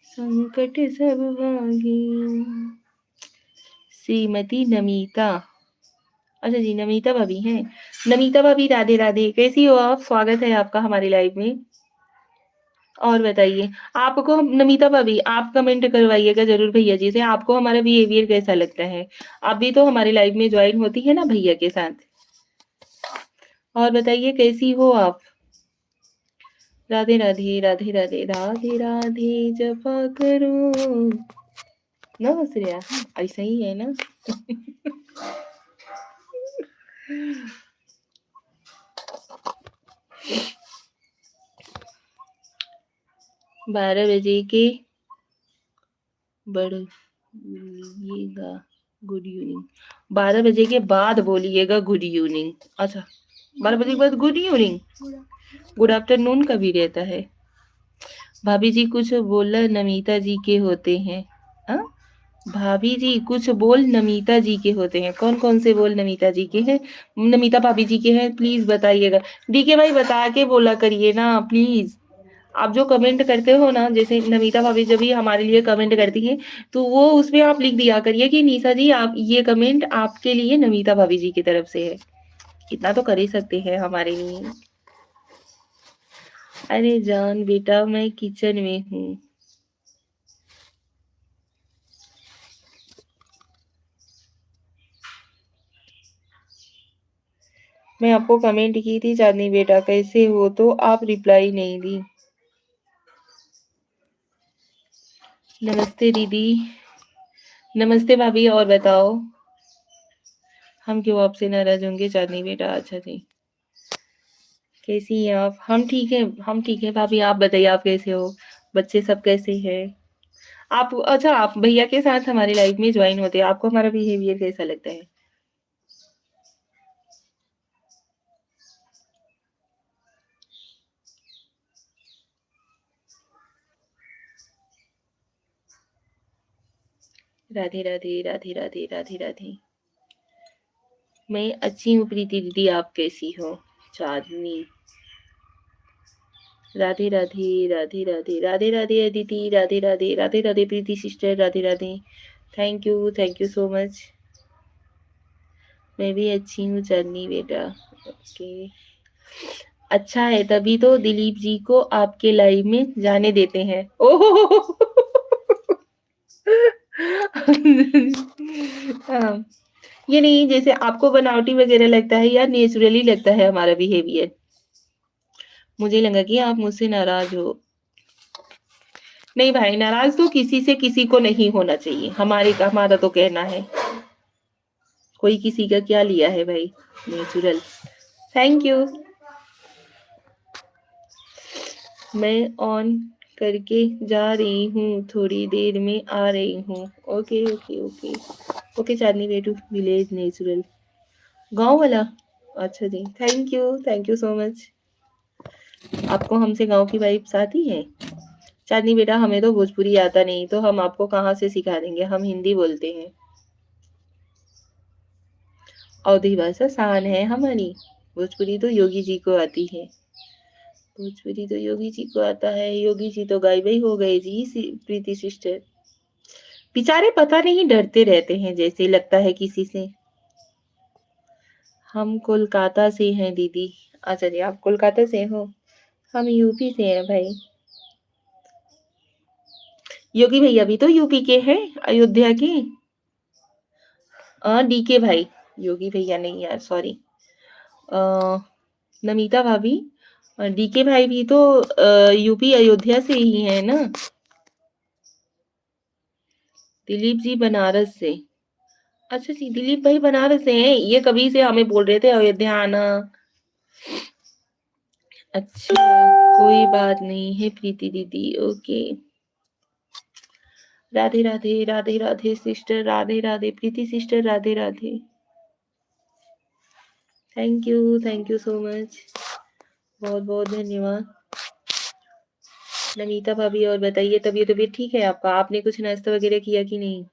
संकट सब भागे। श्रीमती नमिता। अच्छा जी, नमिता भाभी हैं। नमिता भाभी राधे राधे, कैसी हो आप? स्वागत है आपका हमारी लाइव में। और बताइए, आपको नमिता भाभी आप कमेंट करवाइएगा जरूर भैया जी से, आपको हमारा बिहेवियर कैसा लगता है? आप भी तो हमारी लाइव में ज्वाइन होती है ना भैया के साथ। और बताइए कैसी हो आप? राधे राधे राधे राधे राधे राधे जपा करो ना श्रेया, ऐसा ही है ना। 12 बजे के बोलिएगा गुड इवनिंग। 12 बजे के बाद बोलिएगा गुड इवनिंग। अच्छा, 12 बजे के बाद गुड इवनिंग, गुड आफ्टरनून का भी रहता है। भाभी जी कुछ बोला नमिता जी के होते हैं। हाँ, भाभी जी कुछ बोल नमिता जी के होते हैं। कौन कौन से बोल नमिता जी के हैं? नमिता भाभी जी के हैं, प्लीज बताइएगा। डीके भाई बता के बोला करिए ना प्लीज। आप जो कमेंट करते हो ना, जैसे नमिता भाभी जब भी हमारे लिए कमेंट करती हैं, तो वो उसमें आप लिख दिया करिए कि निशा जी आप ये कमेंट आपके लिए नमिता भाभी जी की तरफ से है। इतना तो कर ही सकते हैं हमारे लिए। अरे जान बेटा मैं किचन में हूँ। मैं आपको कमेंट की थी चांदनी बेटा कैसे हो, तो आप रिप्लाई नहीं दी। नमस्ते दीदी। नमस्ते भाभी, और बताओ हम क्यों आपसे नाराज होंगे चांदनी बेटा। अच्छा जी, कैसी हैं आप? हम ठीक है, हम ठीक है भाभी, आप बताइए आप कैसे हो? बच्चे सब कैसे हैं? आप अच्छा, आप भैया के साथ हमारी लाइफ में ज्वाइन होते हैं, आपको हमारा बिहेवियर कैसा लगता है? राधे राधे राधे राधे राधे राधे। मैं अच्छी हूँ प्रीति दीदी, आप कैसी हो? Chandni. Radhe Radhe Radhe Radhe Radhe Radhe Aditi, Radhe Radhe Radhe Radhe Preeti sister, Radhe Radhe. Thank you so much. मैं भी अच्छी हूँ चांदनी बेटा। ओके, अच्छा है, तभी तो दिलीप जी को आपके लाइव में जाने देते हैं। ओह हाँ, ये नहीं जैसे आपको बनावटी वगैरह लगता है या नेचुरली लगता है हमारा बिहेवियर? मुझे लगा कि आप मुझसे नाराज हो। नहीं भाई, नाराज तो किसी से किसी को नहीं होना चाहिए, हमारा तो कहना है। कोई किसी का क्या लिया है भाई, नेचुरल। Thank you. मैं ऑन करके जा रही हूँ, थोड़ी देर में आ रही हूँ। Okay okay okay okay Chandni बेटू, विलेज नेचुरल गांव वाला। अच्छा जी, थैंक यू सो मच। आपको हमसे गांव की वाइब्स आती है? चांदनी बेटा हमें तो भोजपुरी आता नहीं, तो हम आपको कहाँ से सिखा देंगे, हम हिंदी बोलते हैं। अवधी भाषा शान है हमारी। भोजपुरी तो योगी जी को आती है। भोजपुरी तो योगी जी को आता है, योगी जी तो गायब ही हो गए जी प्रीति सिस्टर। बेचारे पता नहीं डरते रहते हैं, जैसे लगता है किसी से। हम कोलकाता से हैं दीदी। अच्छा जी, आप कोलकाता से हो? हम यूपी से हैं भाई। योगी भैया भी तो यूपी के हैं, अयोध्या के। डीके भाई, योगी भैया नहीं यार, सॉरी। नमिता भाभी, डीके भाई भी तो यूपी अयोध्या से ही है ना। दिलीप जी बनारस से। अच्छा जी, दिलीप भाई बनारस से हैं, ये कभी से हमें बोल रहे थे अयोध्या आना। अच्छा, कोई बात नहीं है प्रीति दीदी, okay. Radhe Radhe, Radhe Radhe sister, Radhe Radhe Preeti sister, Radhe Radhe. Thank you so much, बहुत बहुत धन्यवाद। नमिता भाभी और बताइए, तबीयत ठीक है आपका? आपने कुछ नाश्ता वगैरह किया कि नहीं?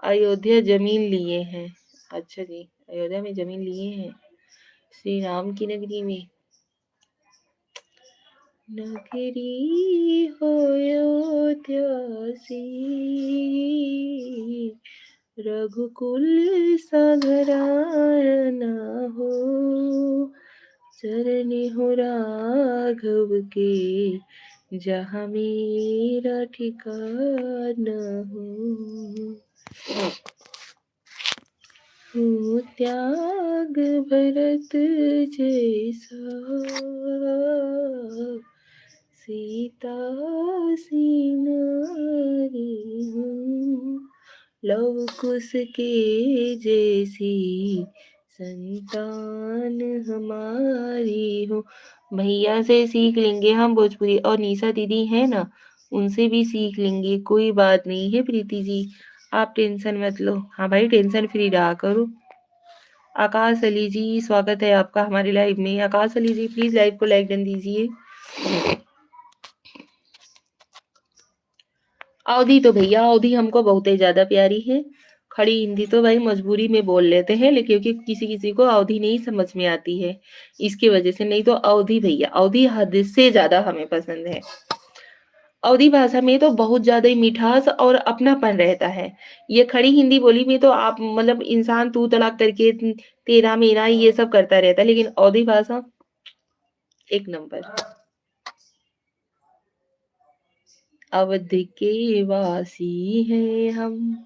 अयोध्या जमीन लिए हैं। अच्छा जी, अयोध्या में जमीन लिए हैं, श्री राम की नगरी में। नगरी हो अयोध्या सी, रघुकुल सघराना हो, चरण हो राघव के, जहाँ मेरा ठिकाना हो त्याग भरत जैसा, सीता सी नारी हूँ, लव कुश के जैसी संतान हमारी हो। भैया से सीख लेंगे हम भोजपुरी, और निशा दीदी है ना, उनसे भी सीख लेंगे, कोई बात नहीं है प्रीति जी, आप टेंशन मत लो। हाँ भाई, टेंशन फ्री रहा करो। आकाश अली जी, स्वागत है आपका हमारे लाइव में। आकाश अली जी, प्लीज लाइव को लाइक डन दीजिए। अवधि तो भैया, अवधि हमको बहुत ही ज्यादा प्यारी है। खड़ी हिंदी तो भाई मजबूरी में बोल लेते हैं, लेकिन क्योंकि किसी किसी को अवधि नहीं समझ में आती है, इसकी वजह से। नहीं तो अवधि भैया, अवधि हद से ज्यादा हमें पसंद है। अवधि भाषा में तो बहुत ज्यादा ही मिठास और अपनापन रहता है। ये खड़ी हिंदी बोली में तो आप मतलब इंसान तू तड़ाक करके तेरा मेरा ये सब करता रहता है, लेकिन अवधि भाषा एक नंबर। अवध के वासी हैं हम।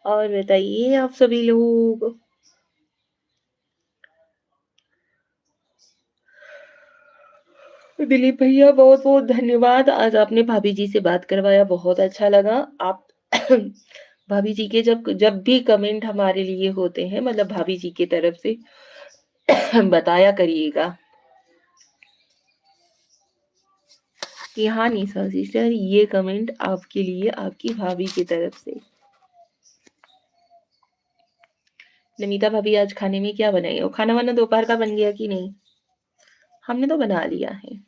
और बताइए आप सभी लोग। दिलीप भैया, बहुत बहुत धन्यवाद, आज आपने भाभी जी से बात करवाया, बहुत अच्छा लगा। आप भाभी जी के जब जब भी कमेंट हमारे लिए होते हैं, मतलब भाभी जी की तरफ से बताया करिएगा कि हाँ निशा सिस्टर, ये कमेंट आपके लिए, आपकी भाभी की तरफ से। नमिता भाभी, आज खाने में क्या बनाई हो? खाना वाना दोपहर का बन गया कि नहीं? हमने तो बना लिया है।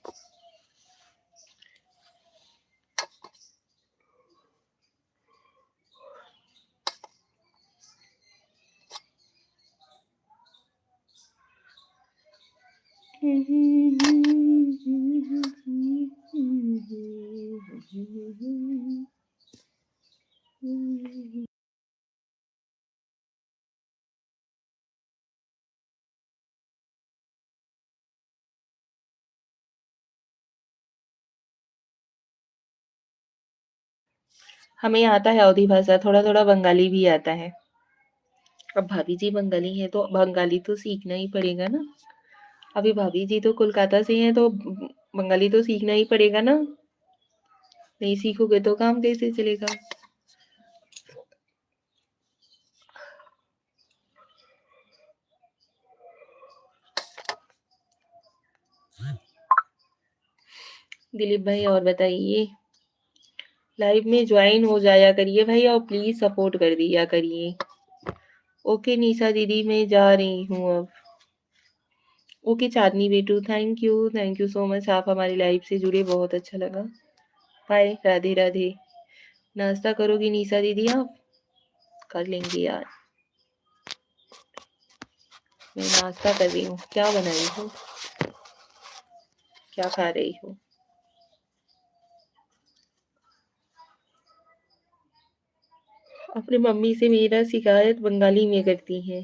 हमें आता है अवधी भाषा, थोड़ा थोड़ा बंगाली भी आता है। अब भाभी जी बंगाली है तो बंगाली तो सीखना ही पड़ेगा ना। अभी भाभी जी तो कोलकाता से हैं, तो बंगाली तो सीखना ही पड़ेगा ना। नहीं सीखोगे तो काम कैसे चलेगा? दिलीप भाई और बताइए, लाइव में ज्वाइन हो जाया करिए भाई, और प्लीज सपोर्ट कर दिया करिए। ओके निशा दीदी, मैं जा रही हूँ अब। ओके चांदनी बेटू, थैंक यू सो मच, आप हमारी लाइव से जुड़े, बहुत अच्छा लगा। बाय, राधे राधे। नाश्ता करोगी निशा दीदी आप? कर लेंगे यार, मैं नाश्ता कर रही हूँ। क्या बनाई हो, क्या खा रही हो? अपनी मम्मी से मेरा शिकायत बंगाली में करती हैं।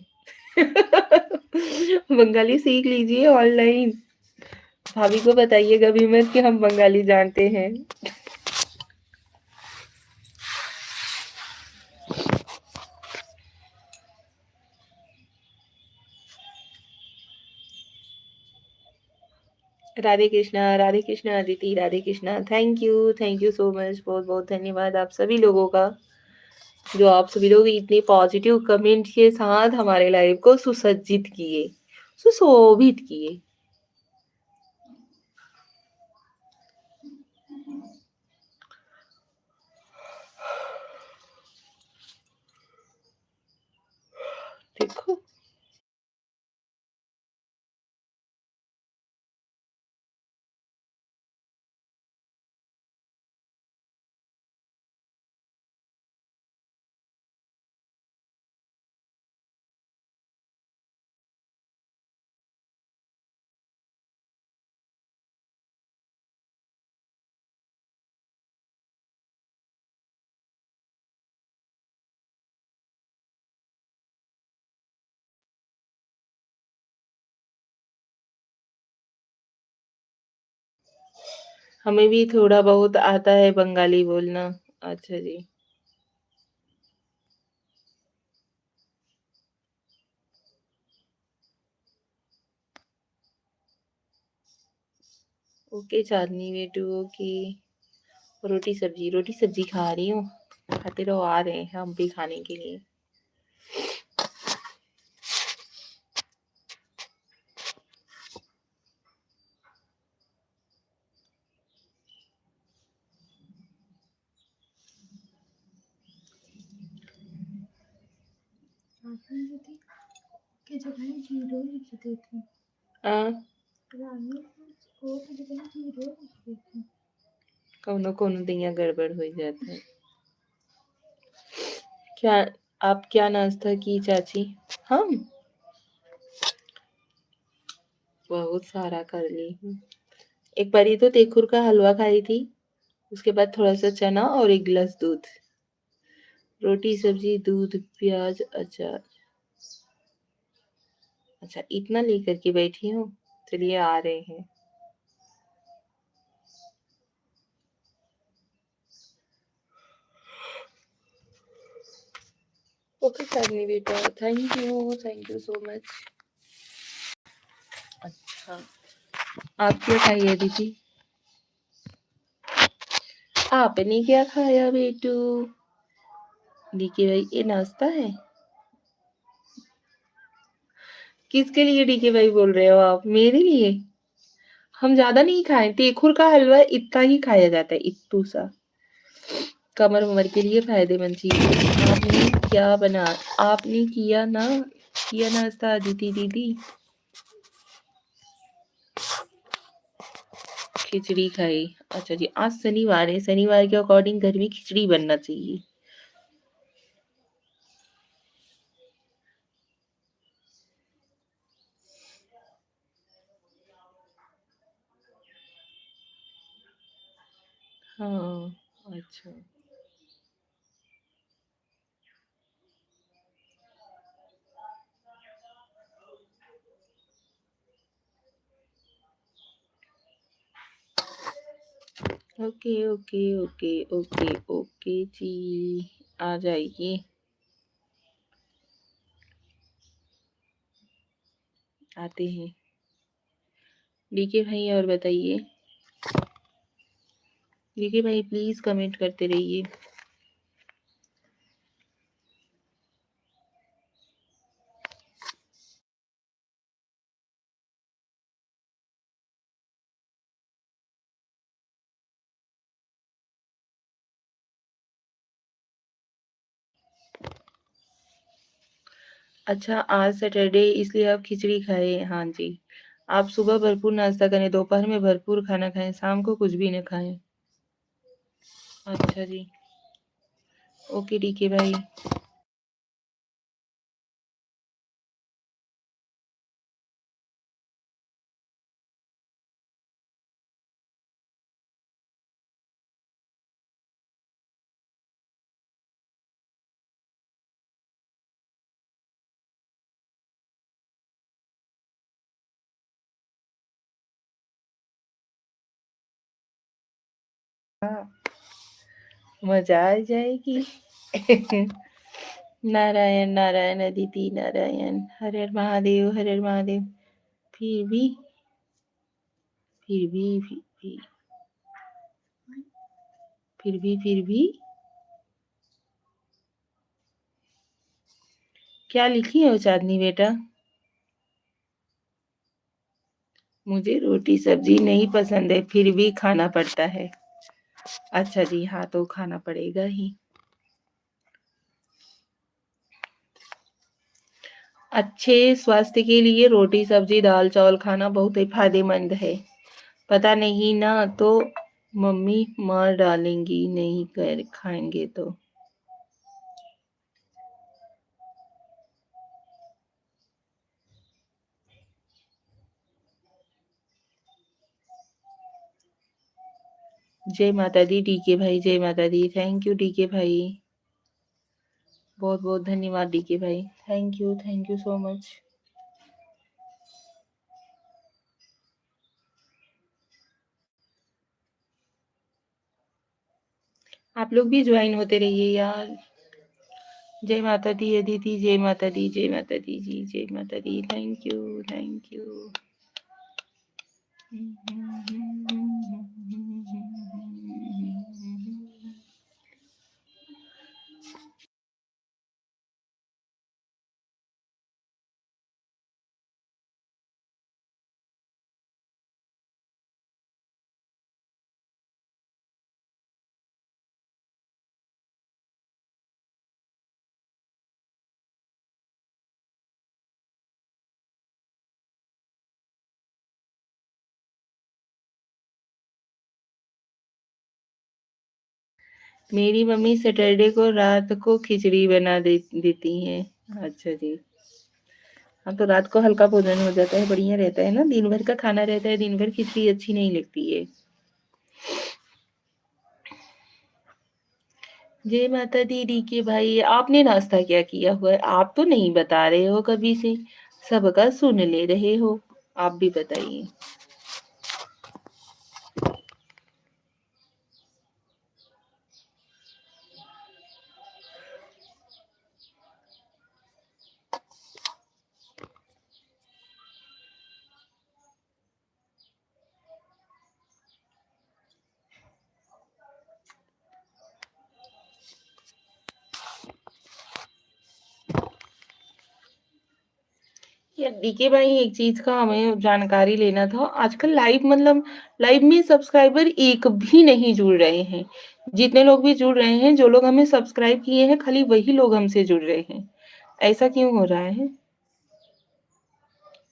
बंगाली सीख लीजिए ऑनलाइन। भाभी को बताइएगा भी मत कि हम बंगाली जानते हैं। Radhe Krishna Aditi, Radhe Krishna. Thank you so much. बहुत-बहुत धन्यवाद आप सभी लोगों का, जो आप सभी लोग इतने पॉजिटिव कमेंट के साथ हमारे लाइव को सुसज्जित किए, सुशोभित किए। देखो हमें भी थोड़ा बहुत आता है बंगाली बोलना। अच्छा जी। ओके चांदनी बेटू, ओके। रोटी सब्जी खा रही हूँ। खाते रहो, आ रहे हैं हम भी खाने के लिए। हाँ, कौनो कौनो दिया गड़बड़ हो जाता है। क्या आप क्या नाश्ता की चाची? हम बहुत सारा कर ली हूँ। एक बारी तो तेखुर का हलवा खाई थी, उसके बाद थोड़ा सा चना और एक गिलास दूध। रोटी सब्जी दूध प्याज अचार। अच्छा इतना लेकर के बैठी हूँ। चलिए आ रहे हैं। ओके चांदनी बेटा, थैंक यू सो मच। अच्छा आप क्या खाई है दीदी? आपने क्या खाया बेटू? डीके भाई ये नाश्ता है? किसके लिए डीके भाई बोल रहे हो आप? मेरे लिए? हम ज्यादा नहीं खाए। तेखुर का हलवा इतना ही खाया जाता है, इत्तू सा। कमर वमर के लिए फायदेमंद चीज है। आपने किया नाश्ता अदिति दीदी? खिचड़ी खाई। अच्छा जी, आज शनिवार है, शनिवार के अकॉर्डिंग घर में खिचड़ी बनना चाहिए। हाँ, अच्छा। ओके जी। आ जाइए। आते हैं। डीके भाई और बताइए। डीके भाई प्लीज कमेंट करते रहिए। अच्छा आज सैटरडे इसलिए आप खिचड़ी खाए? हाँ जी। आप सुबह भरपूर नाश्ता करें, दोपहर में भरपूर खाना खाएं, शाम को कुछ भी न खाएं। अच्छा जी। ओके डीके भाई। मजा आ जाएगी। नारायण नारायण अदिति नारायण, हर हर महादेव हर हर महादेव। फिर भी फिर भी फिर भी फिर भी क्या लिखी हो चांदनी बेटा? मुझे रोटी सब्जी नहीं पसंद है, फिर भी खाना पड़ता है। अच्छा जी, हाँ तो खाना पड़ेगा ही। अच्छे स्वास्थ्य के लिए रोटी सब्जी दाल चावल खाना बहुत ही फायदेमंद है। पता नहीं ना तो मम्मी मार डालेंगी, नहीं कर खाएंगे तो। जय माता दी डीके भाई, जय माता दी। थैंक यू डीके भाई, बहुत बहुत धन्यवाद डीके भाई। Thank you so much. आप लोग भी ज्वाइन होते रहिए यार। जय माता दी अदिति, जय माता दी, जय माता दी जी, जय माता दी। Thank you thank you. मेरी मम्मी सैटरडे को रात को खिचड़ी बना देती हैं। अच्छा जी, हाँ तो रात को हल्का भोजन हो जाता है, बढ़िया रहता है ना। दिन भर का खाना रहता है, दिन भर खिचड़ी अच्छी नहीं लगती है। जय माता दी के भाई, आपने नाश्ता क्या किया हुआ है? आप तो नहीं बता रहे हो कभी से, सबका सुन ले रहे हो। आप भी बताइए। यार डीके भाई, एक चीज का हमें जानकारी लेना था। आजकल लाइव मतलब लाइव में सब्सक्राइबर एक भी नहीं जुड़ रहे हैं। जितने लोग भी जुड़ रहे हैं, जो लोग हमें सब्सक्राइब किए हैं, खाली वही लोग हमसे जुड़ रहे हैं। ऐसा क्यों हो रहा है?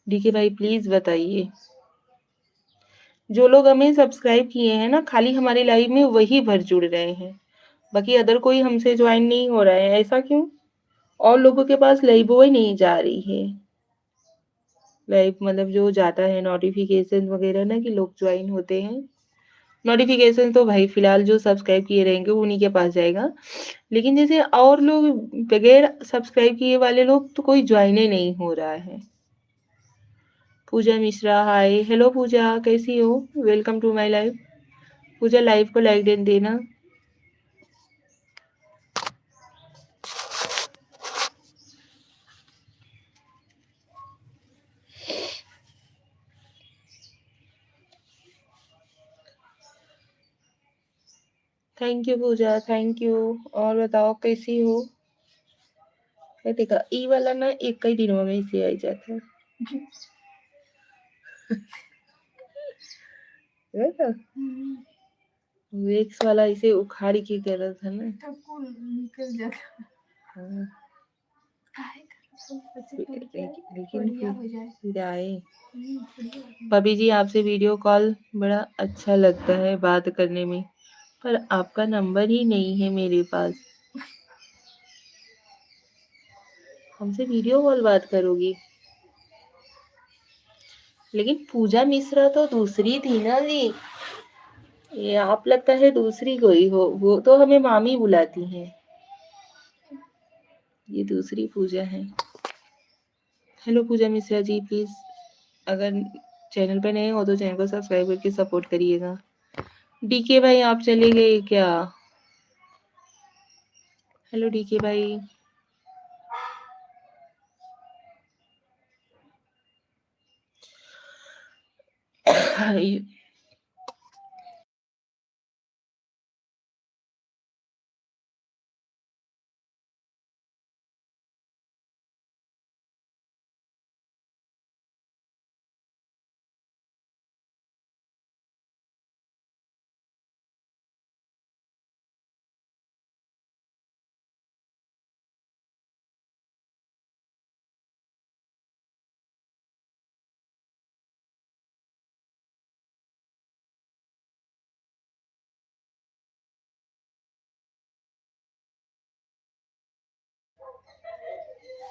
डीके भाई प्लीज बताइए। जो लोग हमें सब्सक्राइब किए हैं ना, खाली हमारे लाइव में वही भर जुड़ रहे हैं, बाकी अदर कोई हमसे ज्वाइन नहीं हो रहा है। ऐसा क्यों? और लोगों के पास लाइव ही नहीं जा रही है। लाइव मतलब जो जाता है नोटिफिकेशन वगैरह ना, कि लोग ज्वाइन होते हैं। नोटिफिकेशन तो भाई फिलहाल जो सब्सक्राइब किए रहेंगे उन्हीं के पास जाएगा, लेकिन जैसे और लोग बगैर सब्सक्राइब किए वाले लोग तो कोई ज्वाइन ही नहीं हो रहा है। पूजा मिश्रा, हाय हेलो पूजा, कैसी हो? Welcome to my live. Pooja live को लाइक देना। Thank you Pooja, thank you. और बताओ कैसी हो? ये देखा, ई वाला ना एक ही दिन में इसे आ जाता है। देखा? वेक्स वाला इसे उखाड़ के कर रहा था ना, निकल जाता। हाँ। लेकिन फिर आए। भाभी जी, आपसे वीडियो कॉल बड़ा अच्छा लगता है बात करने में, पर आपका नंबर ही नहीं है मेरे पास। हमसे वीडियो कॉल बात करोगी? लेकिन पूजा मिश्रा तो दूसरी थी ना जी। ये आप लगता है दूसरी कोई हो, वो तो हमें मामी बुलाती हैं। ये दूसरी पूजा है। हेलो पूजा मिश्रा जी, प्लीज अगर चैनल पे नए हो तो चैनल को सब्सक्राइब करके सपोर्ट करिएगा। डीके भाई आप चले गए क्या? हेलो डीके भाई।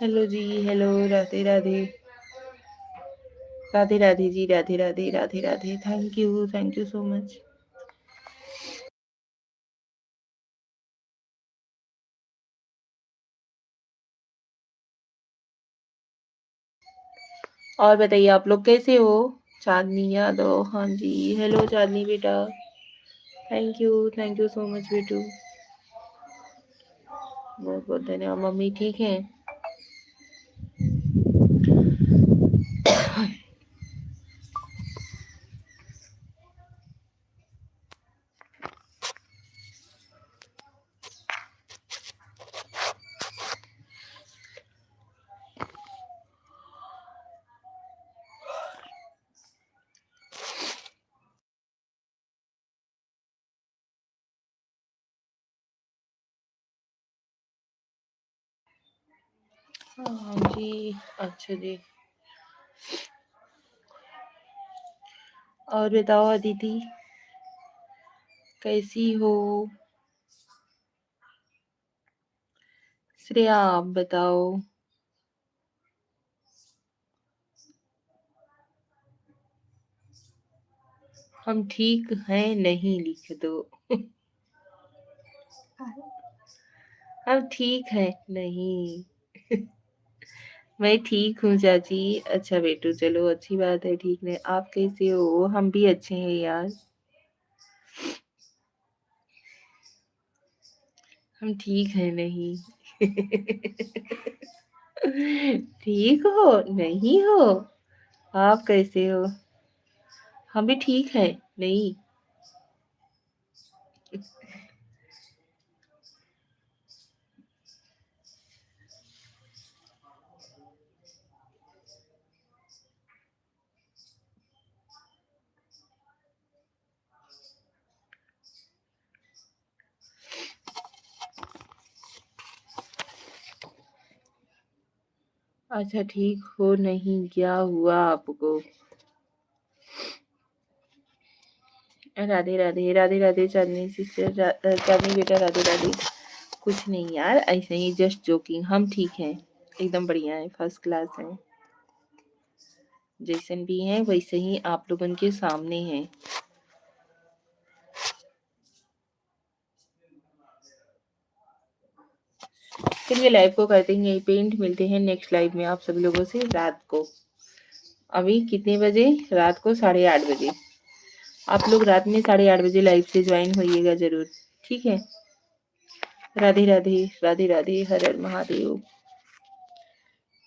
हेलो जी, hello, Radhe Radhe. Radhe Radhe ji, Radhe Radhe, Radhe Radhe. Thank you so much. और बताइए आप लोग कैसे हो? चांदनी यादव, हाँ जी, हेलो चांदनी बेटा। थैंक यू सो मच बेटू। बहुत बहुत धन्यवाद। मम्मी ठीक है? हाँ जी, अच्छा जी। और बताओ अदिति, कैसी हो? श्रेया आप बताओ। हम ठीक हैं नहीं लिख दो। हम ठीक हैं नहीं। मैं ठीक हूँ चाची। अच्छा बेटू, चलो अच्छी बात है, ठीक है। आप कैसे हो? हम भी अच्छे हैं यार। हम ठीक हैं नहीं। ठीक हो नहीं हो? आप कैसे हो? हम भी ठीक हैं नहीं। अच्छा ठीक हो नहीं, क्या हुआ आपको? राधे राधे, राधे राधे चांदनी सिस्टर, चांदनी बेटा, राधे राधे। कुछ नहीं यार, ऐसे ही जस्ट जोकिंग। हम ठीक हैं, एकदम बढ़िया है, फर्स्ट क्लास है। जैसन भी हैं वैसे ही आप लोगों के सामने हैं। चलिए लाइव को करते हैं यहीं पेंट। मिलते हैं नेक्स्ट लाइव में आप सभी लोगों से रात को। अभी कितने बजे? रात को 8:30 बजे। आप लोग रात में 8:30 बजे लाइव से ज्वाइन होइएगा जरूर, ठीक है? राधे राधे, राधे राधे, हर हर महादेव।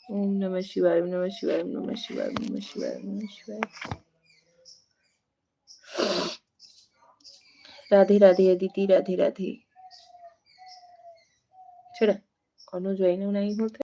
ओम नमः शिवाय, ओम नमः शिवाय, ओम नमः शिवाय, ओम नमः शिवाय, ओम नमः शिवाय। राधे राधे अदिति, राधे राधे। छोड़ा, कौनो ज्वाइन नहीं होता।